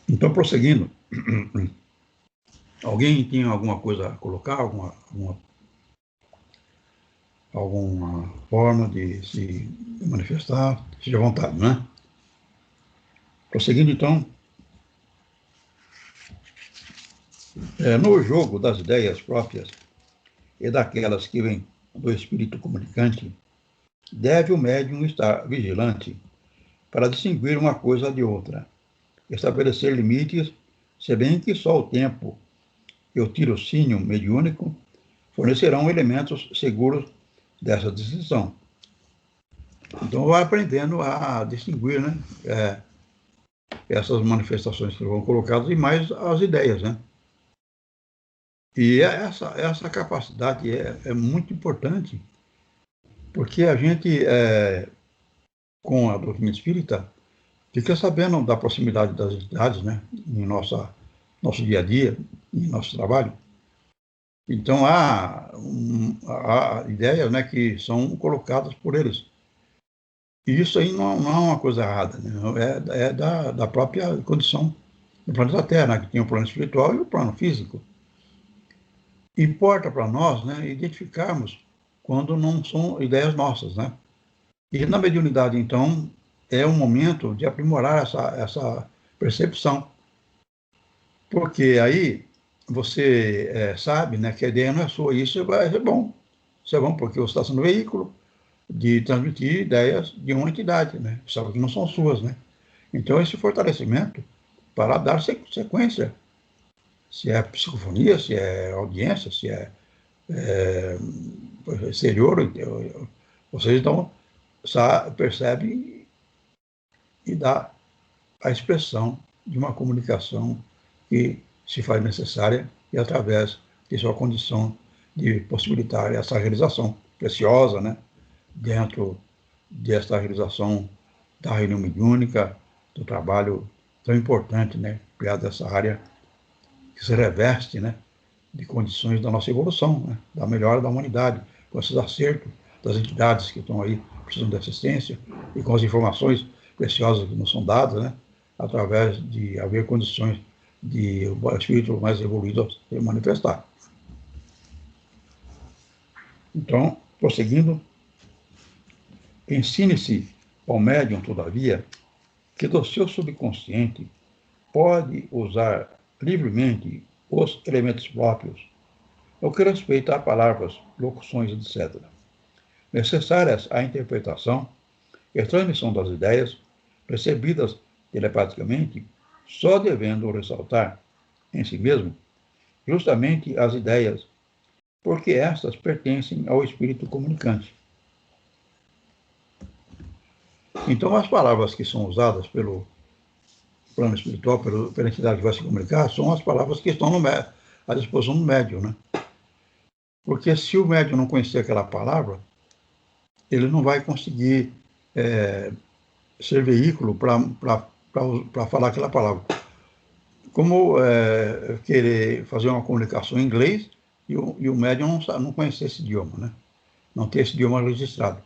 [SPEAKER 1] Então, prosseguindo, alguém tem alguma coisa a colocar, alguma forma de se manifestar? Seja à vontade, né? Prosseguindo, então, no jogo das ideias próprias e daquelas que vêm do espírito comunicante, deve o médium estar vigilante para distinguir uma coisa de outra, estabelecer limites, se bem que só o tempo e o tirocínio mediúnico fornecerão elementos seguros dessa distinção. Então, vai aprendendo a distinguir, né, essas manifestações que vão colocadas e mais as ideias, né? E essa capacidade é muito importante, porque a gente, com a doutrina espírita, fica sabendo da proximidade das entidades, né, em nosso dia a dia, em nosso trabalho. Então, há ideias, né, que são colocadas por eles. E isso aí não é uma coisa errada, né? É da própria condição do planeta Terra, né, que tem o plano espiritual e o plano físico. Importa para nós, né, identificarmos quando não são ideias nossas, né? E na mediunidade, então, é um momento de aprimorar essa percepção. Porque aí você sabe, né, que a ideia não é sua. Isso vai ser bom. Isso é bom porque você está sendo veículo de transmitir ideias de uma entidade, né? Sabe que não são suas, né? Então, esse fortalecimento para dar sequência, se é psicofonia, se é audiência, se é exterior, vocês então percebem e dá a expressão de uma comunicação que se faz necessária e através de sua condição de possibilitar essa realização preciosa, né, dentro desta realização da reunião mediúnica, do trabalho tão importante, né, criado nessa área que se reveste, né, de condições da nossa evolução, né, da melhora da humanidade, com esses acertos das entidades que estão aí precisando de assistência e com as informações preciosas que nos são dadas, né, através de haver condições de o espírito mais evoluído se manifestar. Então, prosseguindo, ensine-se ao médium, todavia, que do seu subconsciente pode usar livremente os elementos próprios, no que respeita a palavras, locuções, etc., necessárias à interpretação e transmissão das ideias recebidas telepaticamente, só devendo ressaltar em si mesmo justamente as ideias, porque estas pertencem ao espírito comunicante. Então, as palavras que são usadas pelo plano espiritual, pela entidade que vai se comunicar, são as palavras que estão à disposição do médium, né? Porque se o médium não conhecer aquela palavra, ele não vai conseguir ser veículo para falar aquela palavra. Como querer fazer uma comunicação em inglês e o médium não conhecer esse idioma, né? Não ter esse idioma registrado.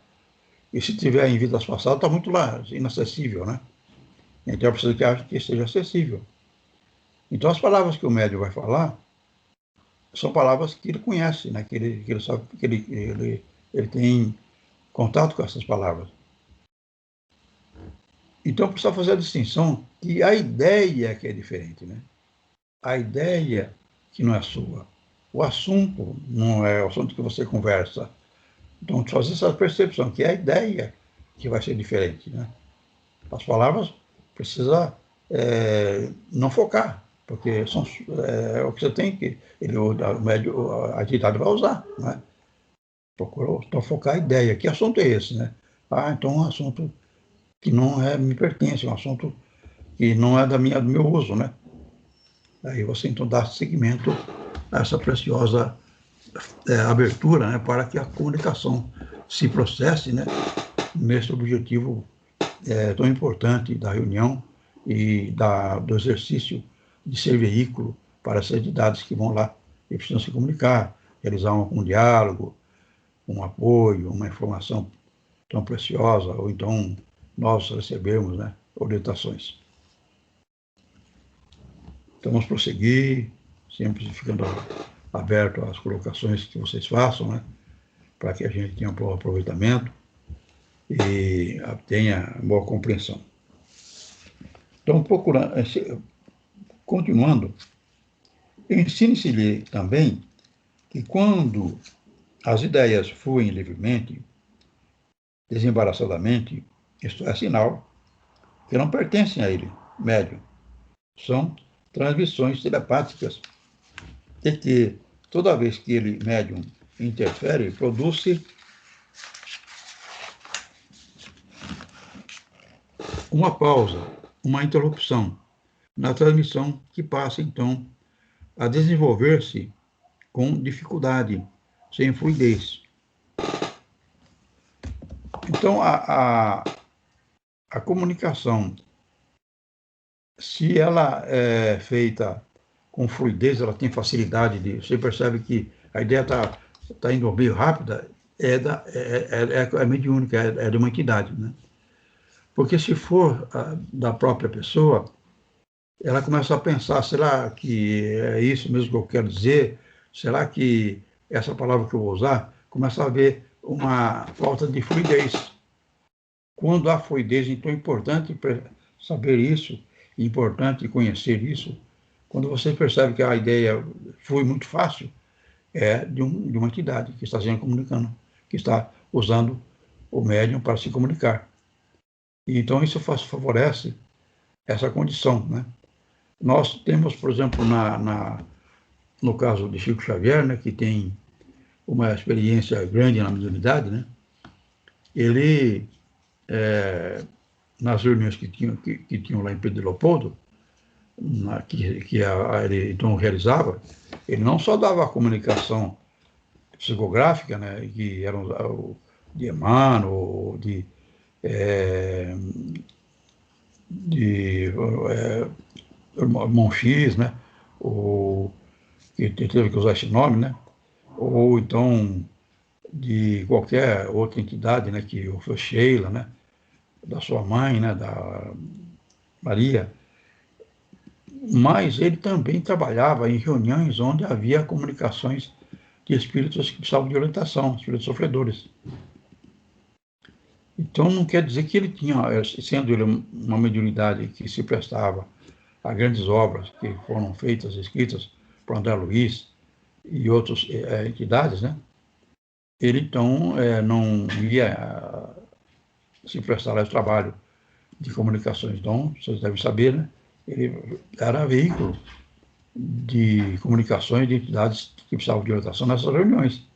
[SPEAKER 1] E se tiver em vidas passadas, está muito lá, inacessível, né? Então é preciso que esteja acessível. Então as palavras que o médium vai falar são palavras que ele conhece, né? Que ele sabe, que ele tem contato com essas palavras. Então precisa fazer a distinção que a ideia que é diferente, né? A ideia que não é sua. O assunto não é o assunto que você conversa. Então, fazer essa percepção que é a ideia que vai ser diferente, né? As palavras precisa não focar, porque são o que você tem que a entidade vai usar, né? Procura então, focar a ideia. Que assunto é esse, né? Então é um assunto que não me pertence, é um assunto que não é do meu uso, né? Aí você então dá seguimento a essa preciosa abertura, né, para que a comunicação se processe, né, nesse objetivo tão importante da reunião e do exercício de ser veículo para essas entidades que vão lá e precisam se comunicar, realizar um diálogo, um apoio, uma informação tão preciosa, ou então nós recebemos, né, orientações. Então, vamos prosseguir, sempre ficando aberto às colocações que vocês façam, né, para que a gente tenha um bom aproveitamento e tenha boa compreensão. Então, continuando, ensine-se-lhe também que quando as ideias fluem livremente, desembaraçadamente, isto é sinal que não pertencem a ele, médium. São transmissões telepáticas e que, toda vez que ele, médium, interfere, produz-se uma pausa, uma interrupção na transmissão que passa, então, a desenvolver-se com dificuldade, sem fluidez. Então, a comunicação, se ela é feita com fluidez, ela tem facilidade de... Você percebe que a ideia está indo meio rápida, é mediúnica, é de uma entidade, né? Porque se for da própria pessoa, ela começa a pensar, será que é isso mesmo que eu quero dizer? Será que essa palavra que eu vou usar? Começa a haver uma falta de fluidez. Quando há fluidez, então é importante saber isso, é importante conhecer isso. Quando você percebe que a ideia flui muito fácil, é de uma entidade que está se comunicando, que está usando o médium para se comunicar. E então isso favorece essa condição, né? Nós temos, por exemplo, no caso de Chico Xavier, né, que tem uma experiência grande na mediunidade, né? Ele, nas reuniões que tinham lá em Pedro Leopoldo, que ele então realizava, ele não só dava a comunicação psicográfica, né, que eram de Emmanuel, de Monfils, né, que teve que usar esse nome, né, ou então de qualquer outra entidade, né, que foi Sheila, né, da sua mãe, né, da Maria, mas ele também trabalhava em reuniões onde havia comunicações de espíritos que precisavam de orientação, espíritos sofredores. Então não quer dizer que ele tinha, sendo ele uma mediunidade que se prestava a grandes obras que foram feitas, escritas por André Luiz e outras entidades, né? Ele então não ia se prestar ao trabalho de comunicações. Então, vocês devem saber, né? Ele era veículo de comunicações de entidades que precisavam de orientação nessas reuniões.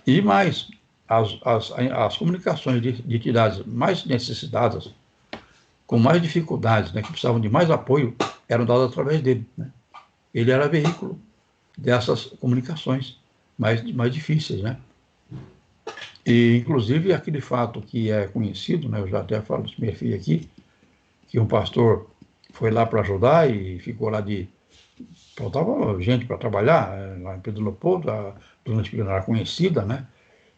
[SPEAKER 1] E mais, as comunicações de entidades mais necessitadas, com mais dificuldades, né, que precisavam de mais apoio, eram dadas através dele, né? Ele era veículo dessas comunicações mais difíceis, né? E, inclusive, aquele fato que é conhecido, né, eu já até falo isso minha filha aqui, que um pastor foi lá para ajudar e ficou lá faltava gente para trabalhar, lá em Pedro Leopoldo, a dona Espírita era conhecida, né?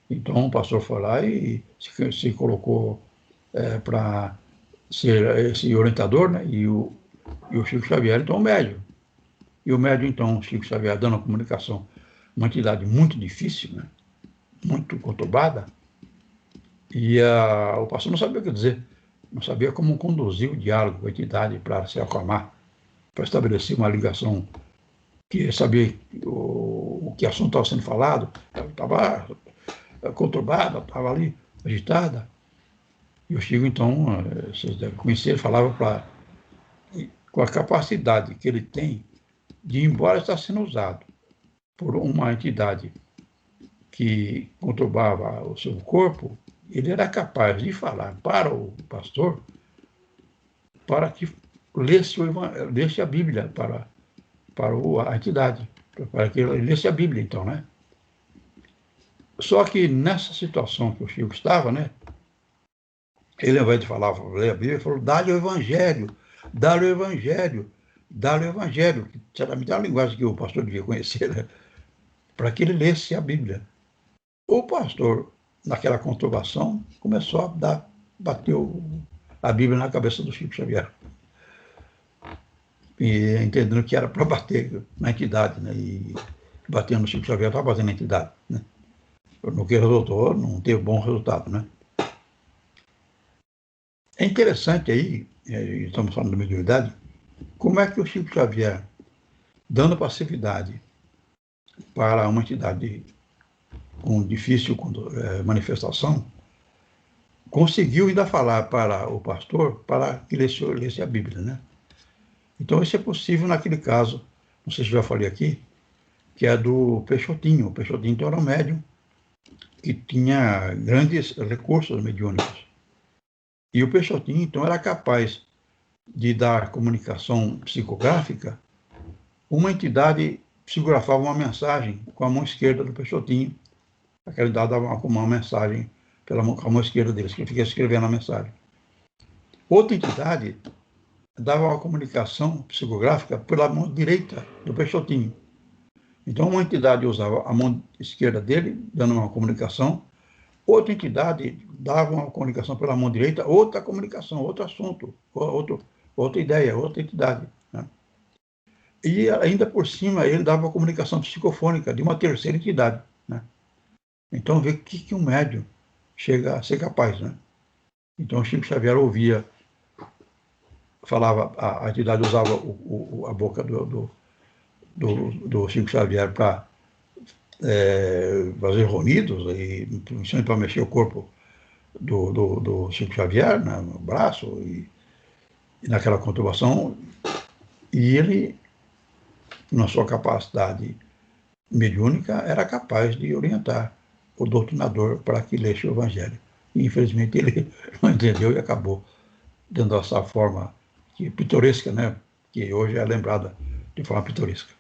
[SPEAKER 1] Então o pastor foi lá e se colocou para ser esse orientador, né? E o Chico Xavier, então, o médium. E o médium, então, o Chico Xavier, dando a comunicação, uma entidade muito difícil, né? Muito conturbada, e o pastor não sabia o que dizer, não sabia como conduzir o diálogo com a entidade para se acalmar, para estabelecer uma ligação, que sabia o que assunto estava sendo falado, estava conturbada, estava ali agitada. E o Chico, então, vocês devem conhecer, ele falava com a capacidade que ele tem de, embora estar sendo usado por uma entidade que conturbava o seu corpo, ele era capaz de falar para o pastor para que lesse a Bíblia para a entidade, para que ele lesse a Bíblia, então, né? Só que nessa situação que o Chico estava, né? Ele, ao invés de falar, ler a Bíblia, ele falou, dá-lhe o Evangelho, dá-lhe o Evangelho, dá-lhe o Evangelho, que certamente é uma linguagem que o pastor devia conhecer, né? Para que ele lesse a Bíblia. O pastor, naquela conturbação, começou a bater a Bíblia na cabeça do Chico Xavier. E entendendo que era para bater na entidade, né? E batendo no Chico Xavier, estava batendo na entidade, né? No que resultou, não teve bom resultado, né? É interessante aí, estamos falando da mediunidade, como é que o Chico Xavier, dando passividade para uma entidade com difícil manifestação, conseguiu ainda falar para o pastor para que lesse a Bíblia, né? Então isso é possível naquele caso, não sei se já falei aqui, que é do Peixotinho. O Peixotinho então, era um médium que tinha grandes recursos mediúnicos. E o Peixotinho, então, era capaz de dar comunicação psicográfica. Uma entidade psicografava uma mensagem com a mão esquerda do Peixotinho. Aquela entidade dava uma mensagem com a mão esquerda dele, que ele fica escrevendo a mensagem. Outra entidade dava uma comunicação psicográfica pela mão direita do Peixotinho. Então, uma entidade usava a mão esquerda dele, dando uma comunicação, outra entidade dava uma comunicação pela mão direita, outra comunicação, outro assunto, outra ideia, outra entidade, né? E ainda por cima ele dava uma comunicação psicofônica de uma terceira entidade, né? Então vê o que um médium chega a ser capaz, né? Então Chico Xavier ouvia, falava, a entidade usava a boca do Chico Xavier para fazer ronidos, e principalmente para mexer o corpo do Chico Xavier, né, no braço, e naquela conturbação, e ele, na sua capacidade mediúnica, era capaz de orientar o doutrinador para que lesse o Evangelho. E, infelizmente, ele não entendeu e acabou dando essa forma pitoresca, né, que hoje é lembrada de forma pitoresca.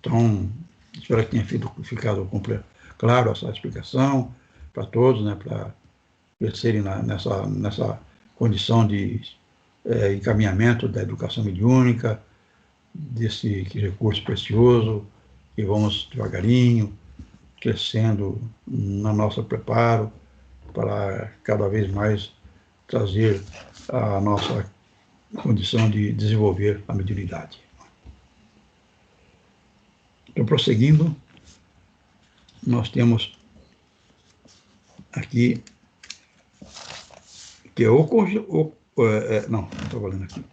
[SPEAKER 1] Então, espero que tenha ficado claro essa explicação para todos, né, para crescerem nessa condição de encaminhamento da educação mediúnica, desse recurso precioso, e vamos devagarinho crescendo no nosso preparo para cada vez mais trazer a nossa condição de desenvolver a mediunidade. Então, prosseguindo, nós temos aqui que é não estou falando aqui.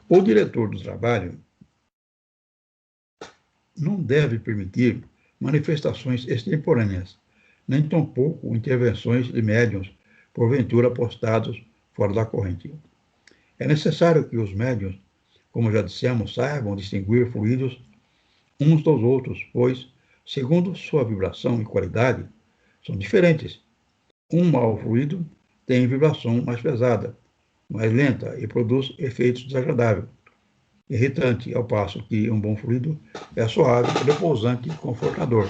[SPEAKER 1] O diretor do trabalho não deve permitir manifestações extemporâneas, nem tampouco intervenções de médiuns, porventura postados fora da corrente. É necessário que os médiuns, como já dissemos, saibam distinguir fluidos uns dos outros, pois, segundo sua vibração e qualidade, são diferentes. Um mau fluido tem vibração mais pesada, mais lenta e produz efeitos desagradáveis, irritante, ao passo que um bom fluido é suave, repousante e confortador.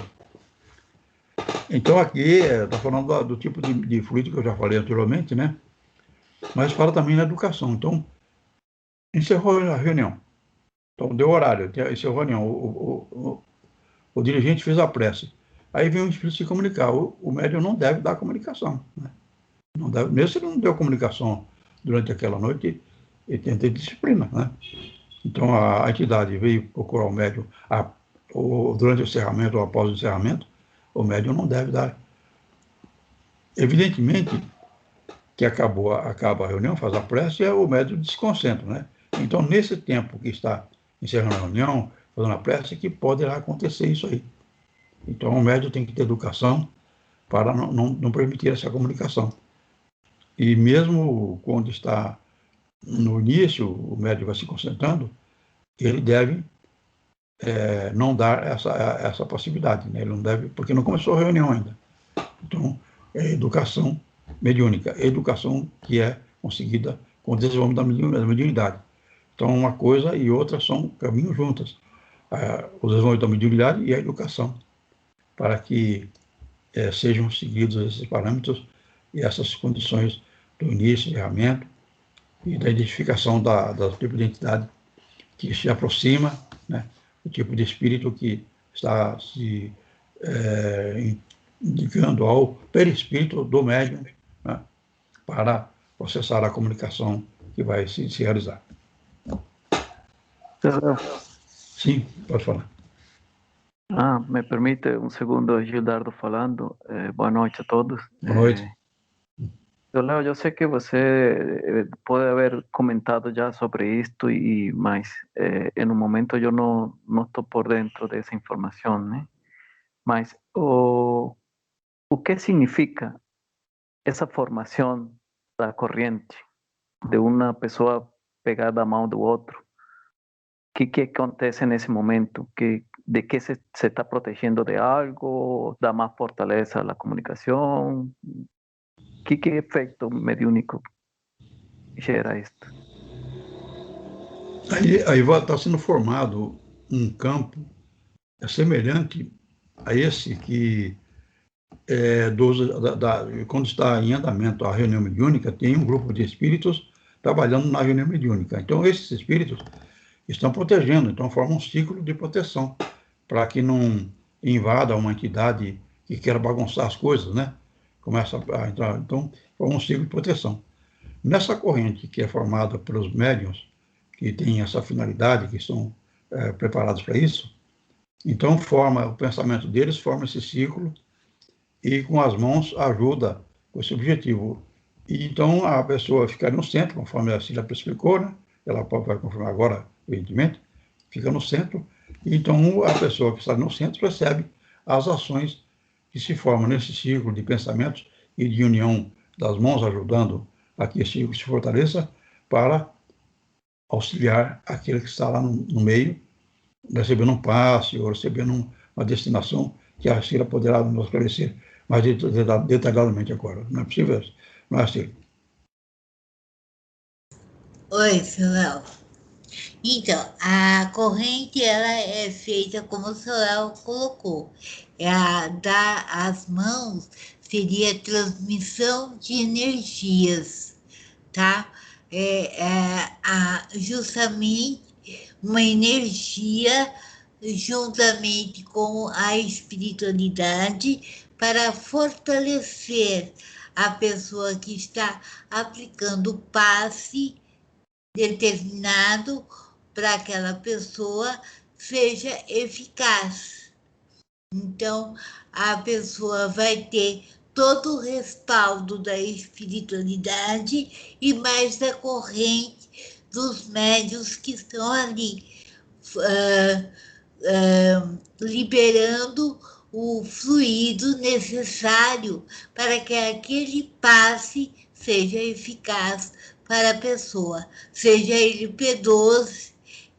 [SPEAKER 1] Então aqui está falando do tipo de fluido que eu já falei anteriormente, né? Mas fala também na educação. Então, encerrou a reunião. Então, deu horário, encerrou a reunião. O dirigente fez a prece. Aí vem o espírito se comunicar. O médium não deve dar comunicação, né? Não deve, mesmo se ele não deu comunicação durante aquela noite, ele tem que ter disciplina, né? Então, a entidade veio procurar o médium durante o encerramento ou após o encerramento, o médium não deve dar. Evidentemente que acaba a reunião, faz a prece, e o médium desconcentra, né? Então, nesse tempo que está encerrando a reunião, fazendo a prece, que poderá acontecer isso aí. Então, o médium tem que ter educação para não permitir essa comunicação. E mesmo quando está no início, o médium vai se concentrando, ele deve não dar essa possibilidade, né? Ele não deve, porque não começou a reunião ainda. Então, é educação mediúnica, educação que é conseguida com o desenvolvimento da mediunidade. Então, uma coisa e outra são caminhos juntas. O desenvolvimento da mediunidade e a educação, para que sejam seguidos esses parâmetros e essas condições do início, encerramento e da identificação do tipo de entidade que se aproxima, né? O tipo de espírito que está se indicando ao perispírito do médium, né? Para processar a comunicação que vai se realizar. Sim, pode falar.
[SPEAKER 4] Me permite um segundo, Gildardo falando. Boa noite a todos.
[SPEAKER 1] Boa noite.
[SPEAKER 4] Léo, eu sei que você pode haver comentado já sobre isto, mas em um momento eu não estou por dentro dessa informação, né? Mas o que significa essa formação da corrente de uma pessoa pegada à mão do outro? O que acontece nesse momento? De que se está protegendo de algo? Dá mais fortaleza à comunicação? Que efeito mediúnico gera isto?
[SPEAKER 1] Aí está sendo formado um campo semelhante a esse que quando está em andamento a reunião mediúnica, tem um grupo de espíritos trabalhando na reunião mediúnica. Então, esses espíritos estão protegendo, então formam um ciclo de proteção, para que não invada uma entidade que queira bagunçar as coisas, né? Começa a entrar, então, forma um ciclo de proteção. Nessa corrente que é formada pelos médiuns, que têm essa finalidade, que são preparados para isso, então forma o pensamento deles, forma esse ciclo, e com as mãos ajuda com esse objetivo. E então a pessoa fica no centro, conforme a Cília explicou, né? Ela vai confirmar agora, evidentemente, fica no centro, e então a pessoa que está no centro recebe as ações que se formam nesse ciclo de pensamentos e de união das mãos, ajudando a que esse ciclo se fortaleça, para auxiliar aquele que está lá no meio, recebendo um passe ou recebendo uma destinação que a Cília poderá nos esclarecer mais detalhadamente agora. Não é possível? Não é, Cília?
[SPEAKER 3] Oi, Samuel. Então, a corrente ela é feita como o Samuel colocou. Dar as mãos seria transmissão de energias, tá? Justamente uma energia juntamente com a espiritualidade para fortalecer a pessoa que está aplicando o passe determinado para aquela pessoa seja eficaz. Então, a pessoa vai ter todo o respaldo da espiritualidade e mais da corrente dos médiuns que estão ali, liberando o fluido necessário para que aquele passe seja eficaz para a pessoa, seja ele P12,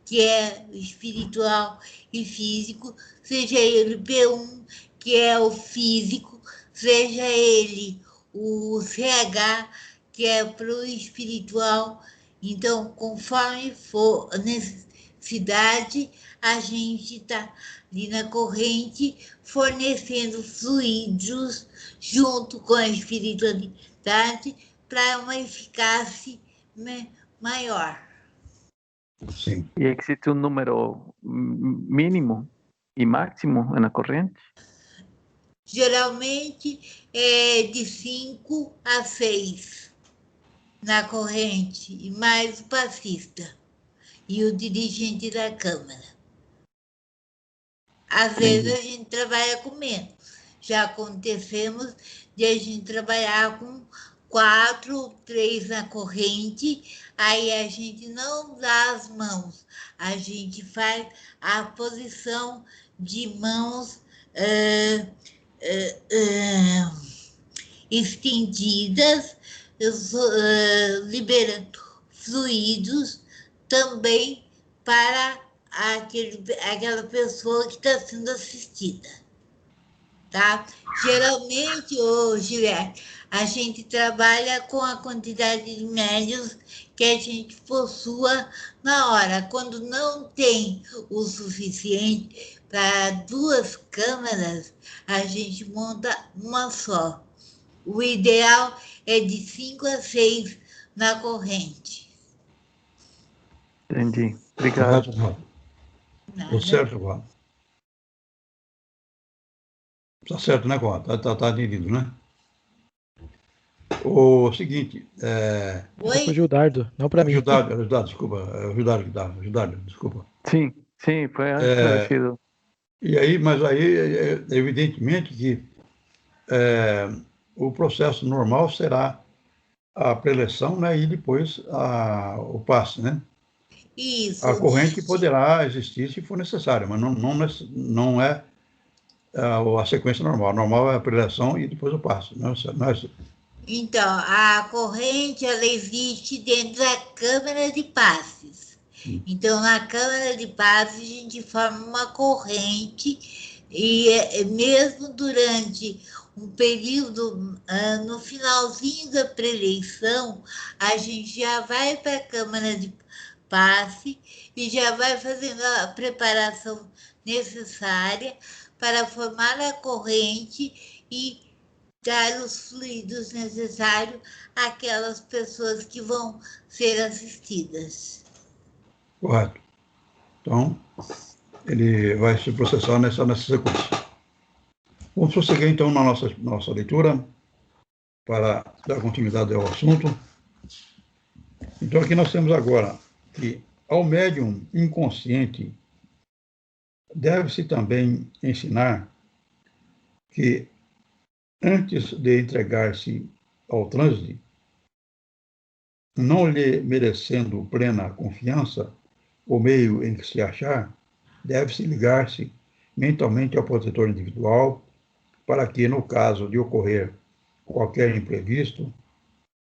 [SPEAKER 3] que é espiritual e físico, seja ele P1, que é o físico, seja ele o CH, que é para o espiritual. Então, conforme for a necessidade, a gente está ali na corrente fornecendo fluidos junto com a espiritualidade para uma eficácia maior.
[SPEAKER 1] Sim.
[SPEAKER 4] ¿Y existe un número mínimo y máximo en la corriente?
[SPEAKER 3] Geralmente é de 5 a 6 na corrente, e mais o passista e o dirigente da Câmara. Às vezes a gente trabalha com menos. Já acontecemos de a gente trabalhar com 4, 3 na corrente, aí a gente não dá as mãos, a gente faz a posição de mãos estendidas, liberando fluidos também para aquela pessoa que está sendo assistida, tá? Geralmente, Juliette, a gente trabalha com a quantidade de médios que a gente possua na hora. Quando não tem o suficiente para 2 câmeras, a gente monta uma só. O ideal é de 5 a 6 na corrente.
[SPEAKER 4] Entendi. Obrigado.
[SPEAKER 1] Correto, Eduardo. Tô certo, Eduardo. Tá certo, né, Eduardo? Tá entendido, né? O seguinte,
[SPEAKER 5] Essa foi
[SPEAKER 3] Oi?
[SPEAKER 5] Gildardo, não para mim.
[SPEAKER 1] Gildardo, desculpa, Gildardo, desculpa.
[SPEAKER 4] Sim, sim, foi esclarecido.
[SPEAKER 1] E aí, mas aí, evidentemente que o processo normal será a preleção, né, e depois o passe, né?
[SPEAKER 3] Isso.
[SPEAKER 1] A corrente poderá existir se for necessário, mas não é a sequência normal. A normal é a preleção e depois o passe. Não é isso?
[SPEAKER 3] Então, a corrente ela existe dentro da câmara de passes. Então, na câmara de passes, a gente forma uma corrente e mesmo durante um período, no finalzinho da preleição, a gente já vai para a câmara de passe e já vai fazendo a preparação necessária para formar a corrente e dar os fluidos necessários àquelas pessoas que vão ser assistidas.
[SPEAKER 1] Correto. Então, ele vai se processar nessa sequência. Vamos prosseguir, então, na nossa leitura, para dar continuidade ao assunto. Então, aqui nós temos agora que ao médium inconsciente deve-se também ensinar que, antes de entregar-se ao transe, não lhe merecendo plena confiança, o meio em que se achar, deve-se ligar-se mentalmente ao protetor individual, para que, no caso de ocorrer qualquer imprevisto,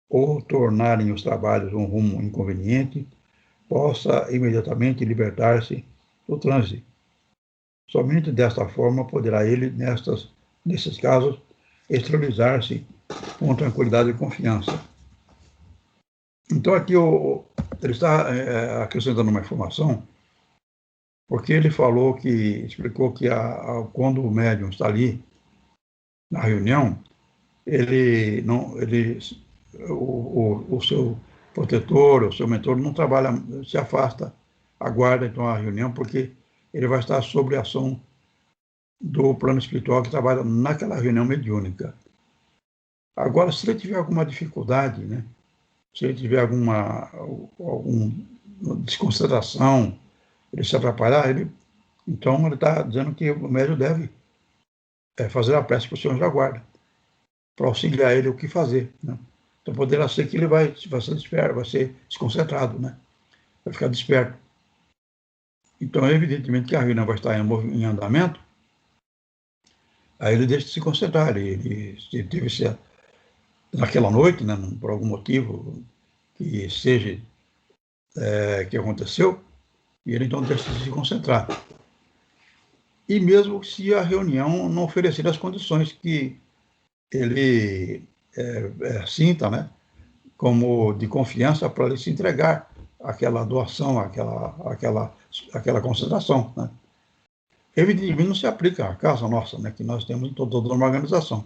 [SPEAKER 1] ou tornarem os trabalhos um rumo inconveniente, possa imediatamente libertar-se do transe. Somente desta forma poderá ele, nesses casos, exteriorizar-se com tranquilidade e confiança. Então, aqui ele está acrescentando uma informação, porque ele explicou que quando o médium está ali na reunião, o seu protetor, o seu mentor não trabalha, se afasta, aguarda então a reunião, porque ele vai estar sob a ação do plano espiritual que trabalha naquela reunião mediúnica. Agora, se ele tiver alguma dificuldade, né, se ele tiver alguma desconcentração, ele se atrapalhar, então ele está dizendo que o médium deve fazer a prece para os senhores da guarda, para auxiliar ele o que fazer, né? Então poderá ser que ele vai ser desperto, vai ser desconcentrado, né? Vai ficar desperto. Então, evidentemente que a reunião vai estar em andamento, aí ele deixa de se concentrar, ele teve naquela noite, né, por algum motivo que seja que aconteceu, e ele então deixa de se concentrar. E mesmo se a reunião não oferecer as condições que ele sinta, né, como de confiança para ele se entregar àquela doação, àquela concentração, né. Evidentemente não se aplica à casa nossa, né, que nós temos em toda uma organização,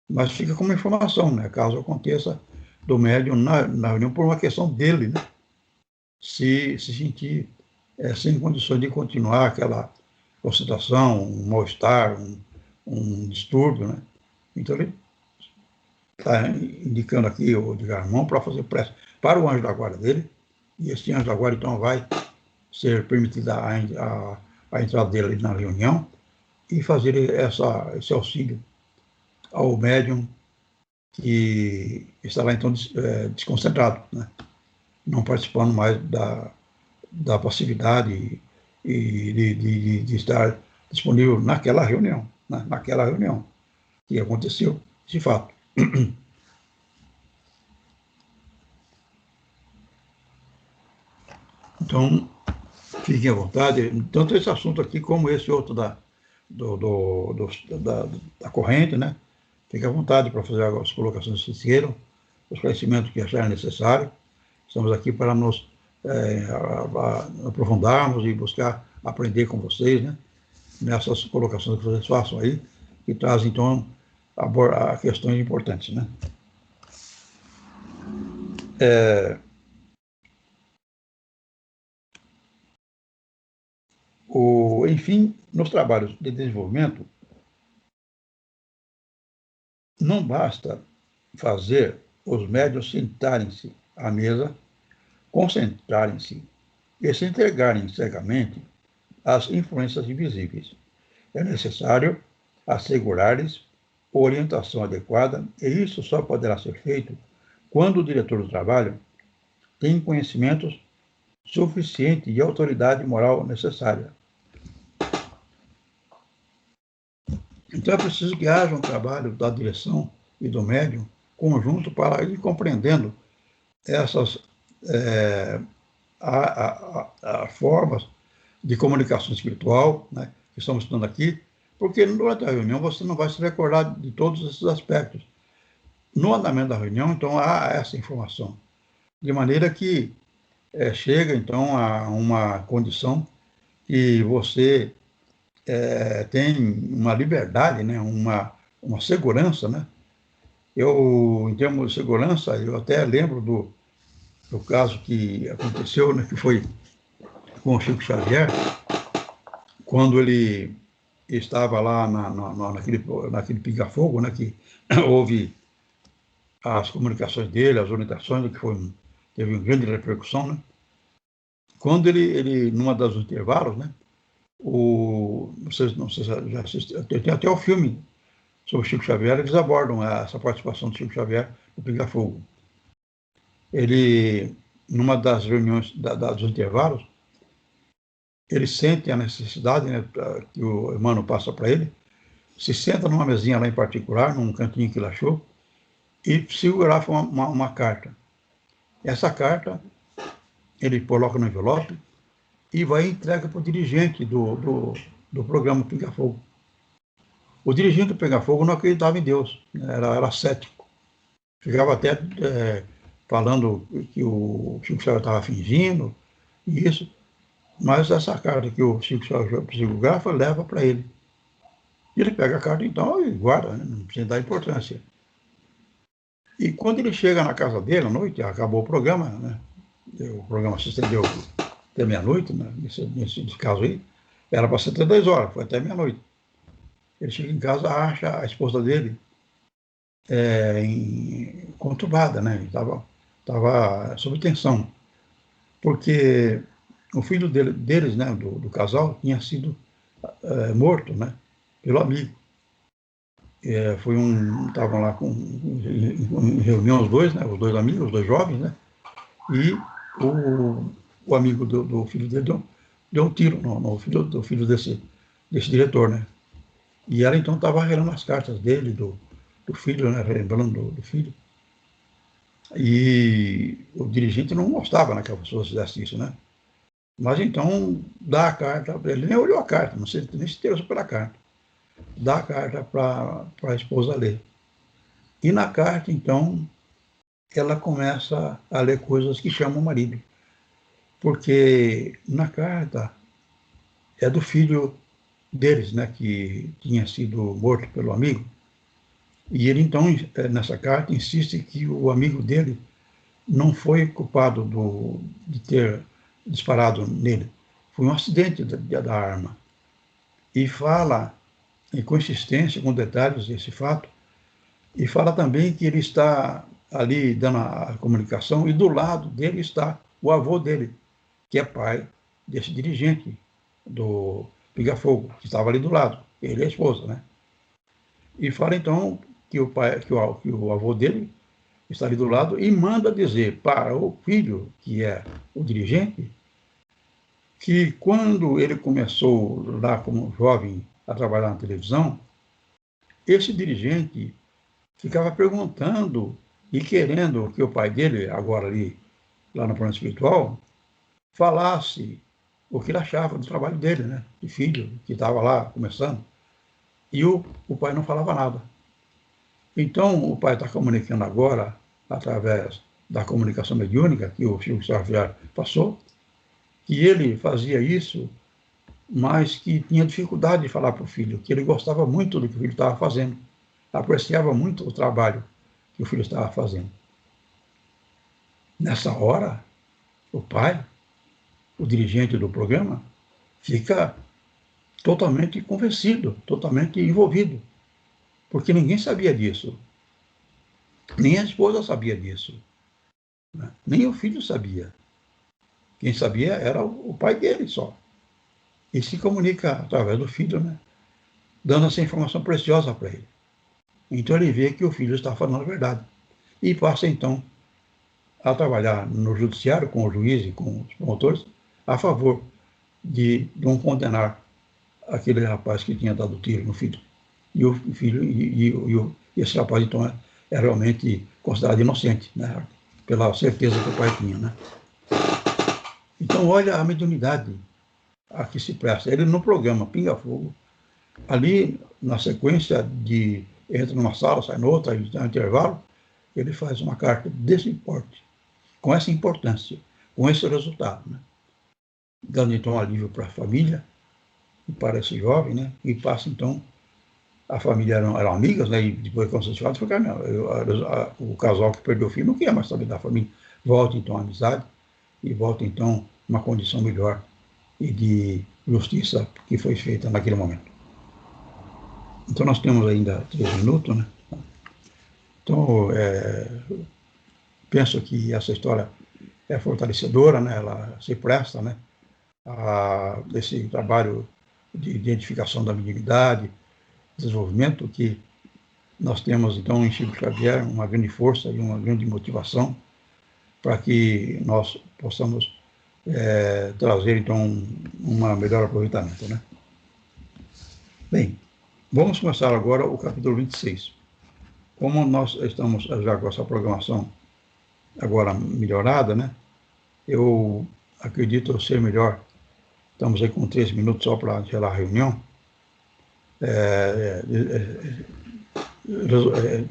[SPEAKER 1] mas fica como informação, né, caso aconteça do médium na reunião por uma questão dele, né, se sentir sem condições de continuar aquela concentração, um mal-estar, um distúrbio, né? Então ele está indicando aqui o de Garmão para fazer prece para o anjo da guarda dele, e esse anjo da guarda então vai ser permitida a entrada dele na reunião e fazer esse auxílio ao médium que estará então desconcentrado, né? Não participando mais da passividade e de estar disponível naquela reunião, né? Naquela reunião que aconteceu, de fato. Então, fiquem à vontade, tanto esse assunto aqui como esse outro da corrente, né? Fiquem à vontade para fazer as colocações que queiram, os conhecimentos que acharem necessário. Estamos aqui para nos aprofundarmos e buscar aprender com vocês, né, nessas colocações que vocês façam aí, que trazem, então, a questões importantes, né. Enfim, nos trabalhos de desenvolvimento, não basta fazer os médiuns sentarem-se à mesa, concentrarem-se e se entregarem cegamente às influências invisíveis. É necessário assegurar-lhes orientação adequada, e isso só poderá ser feito quando o diretor do trabalho tem conhecimentos suficiente e autoridade moral necessária. Então é preciso que haja um trabalho da direção e do médium conjunto para ir compreendendo essas formas de comunicação espiritual, né, que estamos estudando aqui, porque durante a reunião você não vai se recordar de todos esses aspectos. No andamento da reunião, então, há essa informação, de maneira que chega, então, a uma condição que você tem uma liberdade, né, uma segurança, né, Eu, em termos de segurança, eu até lembro do caso que aconteceu, né, que foi com o Chico Xavier, quando ele estava lá naquele pinga-fogo, né, que houve as comunicações dele, as orientações, que teve uma grande repercussão, né? Quando ele numa das intervalos, né, não sei se já assistiram, tem até o filme sobre o Chico Xavier, eles abordam essa participação do Chico Xavier no Pinga-Fogo. Ele, numa das reuniões dos intervalos, ele sente a necessidade, né, que o Emmanuel passa para ele, se senta numa mesinha lá em particular, num cantinho que ele achou, e segurar uma carta. Essa carta ele coloca no envelope e vai e entrega para o dirigente do programa Pinga Fogo. O dirigente do Pinga Fogo não acreditava em Deus, era cético. Ficava até falando que o Chico Xavier estava fingindo, e isso. Mas essa carta que o Chico Xavier psicografa leva para ele. E ele pega a carta então e guarda, né? Não precisa dar importância. E quando ele chega na casa dele à noite, acabou o programa, né? O programa se estendeu até meia-noite, né? nesse caso aí, era para 72 horas, foi até meia-noite. Ele chega em casa, acha a esposa dele conturbada, né? Estava sob tensão, porque o filho deles, né, do casal, tinha sido morto, né, pelo amigo. Estavam lá em reunião os dois, né, os dois amigos, os dois jovens, né, e o amigo do filho dele deu um tiro no filho do filho desse diretor, né. E ela então estava relendo as cartas dele, do filho, né, relembrando do filho. E o dirigente não gostava, né, que a pessoa fizesse isso, né. Mas então dá a carta, ele nem olhou a carta, não sei, nem se interessou pela carta. Dá a carta para a esposa ler. E na carta, então, ela começa a ler coisas que chamam o marido. Porque na carta é do filho deles, né, que tinha sido morto pelo amigo. E ele, então, nessa carta, insiste que o amigo dele não foi culpado de ter disparado nele. Foi um acidente da arma. E fala, em consistência, com detalhes desse fato, e fala também que ele está ali dando a comunicação, e do lado dele está o avô dele, que é pai desse dirigente do Pinga-Fogo, que estava ali do lado, ele e a esposa, né? E fala então que o avô dele está ali do lado e manda dizer para o filho, que é o dirigente, que quando ele começou lá como jovem a trabalhar na televisão, esse dirigente ficava perguntando e querendo que o pai dele, agora ali, lá no plano espiritual, falasse o que ele achava do trabalho dele, né? De filho, que estava lá começando. E o pai não falava nada. Então, o pai está comunicando agora, através da comunicação mediúnica que o Chico Xavier passou, que ele fazia isso, mas que tinha dificuldade de falar para o filho, que ele gostava muito do que o filho estava fazendo, apreciava muito o trabalho que o filho estava fazendo. Nessa hora, o pai, o dirigente do programa, fica totalmente convencido, totalmente envolvido, porque ninguém sabia disso. Nem a esposa sabia disso, né? Nem o filho sabia. Quem sabia era o pai dele só. E se comunica através do filho, né? Dando essa informação preciosa para ele. Então ele vê que o filho está falando a verdade. E passa então a trabalhar no judiciário com o juiz e com os promotores a favor de não condenar aquele rapaz que tinha dado tiro no filho. E o filho e esse rapaz então é realmente considerado inocente, né? Pela certeza que o pai tinha, né? Então olha a mediunidade a que se presta. Ele no programa Pinga Fogo, ali na sequência de entra numa sala, sai noutra, aí tem um intervalo, ele faz uma carta desse porte, com essa importância, com esse resultado, né? Dando então alívio para a família e para esse jovem, né? E passa então a família eram amigas, né? E depois, quando vocês falam, o casal que perdeu o filho não queria mais saber da família. Volta, então, a amizade e volta, então, uma condição melhor e de justiça que foi feita naquele momento. Então, nós temos ainda 3 minutos, né? Então, penso que essa história é fortalecedora, né? Ela se presta, né? A esse trabalho de identificação da mediunidade, desenvolvimento que nós temos, então, em Chico Xavier, uma grande força e uma grande motivação para que nós possamos trazer, então, um melhor aproveitamento, né? Bem, vamos começar agora o capítulo 26. Como nós estamos já com essa programação agora melhorada, né? Eu acredito ser melhor. Estamos aí com 3 minutos só para encerrar a reunião.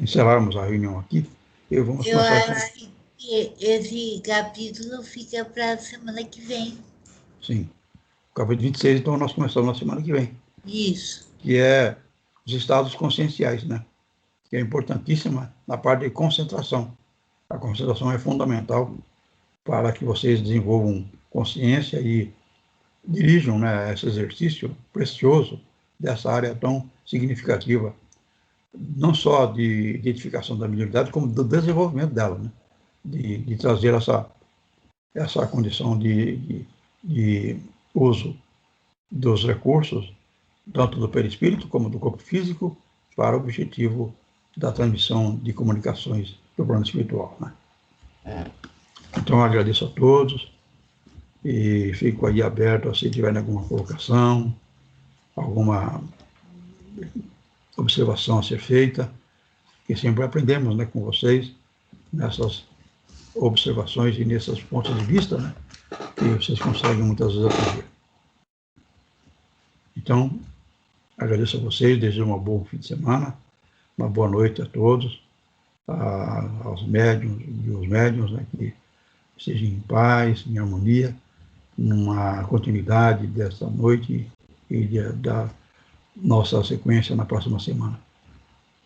[SPEAKER 1] Encerrarmos a reunião aqui.
[SPEAKER 3] Eu acho que esse capítulo fica para a semana que vem.
[SPEAKER 1] Sim. O capítulo 26, então, nós começamos na semana que vem.
[SPEAKER 3] Isso.
[SPEAKER 1] Que é os estados conscienciais, né? Que é importantíssima na parte de concentração. A concentração é fundamental para que vocês desenvolvam consciência e dirijam, né, esse exercício precioso dessa área tão significativa, não só de identificação da mediunidade, como do desenvolvimento dela, né? De trazer essa condição de uso dos recursos, tanto do perispírito como do corpo físico, para o objetivo da transmissão de comunicações do plano espiritual, né? Então, eu agradeço a todos e fico aí aberto se tiverem alguma colocação, alguma observação a ser feita, que sempre aprendemos, né, com vocês, nessas observações e nesses pontos de vista, né, que vocês conseguem muitas vezes aprender. Então, agradeço a vocês, desejo um bom fim de semana, uma boa noite a todos, aos médiuns e os médiuns, né, que estejam em paz, em harmonia, numa continuidade desta noite e da nossa sequência na próxima semana.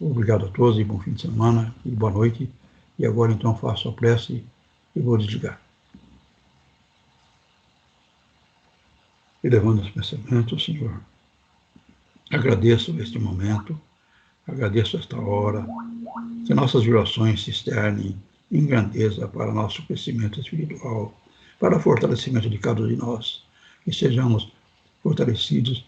[SPEAKER 1] Obrigado a todos e bom fim de semana e boa noite. E agora, então, faço a prece e vou desligar. Elevando os pensamentos, Senhor, agradeço este momento, agradeço esta hora, que nossas vibrações se externem em grandeza para nosso crescimento espiritual, para o fortalecimento de cada um de nós, que sejamos fortalecidos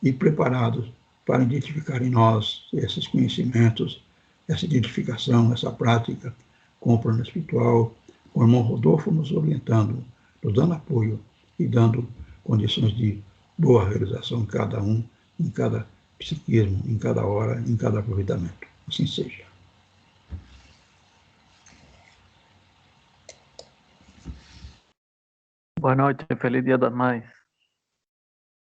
[SPEAKER 1] e preparados para identificar em nós esses conhecimentos, essa identificação, essa prática com o plano espiritual, com o irmão Rodolfo nos orientando, nos dando apoio e dando condições de boa realização em cada um, em cada psiquismo, em cada hora, em cada aproveitamento. Assim seja.
[SPEAKER 4] Boa noite, feliz Dia das Mães.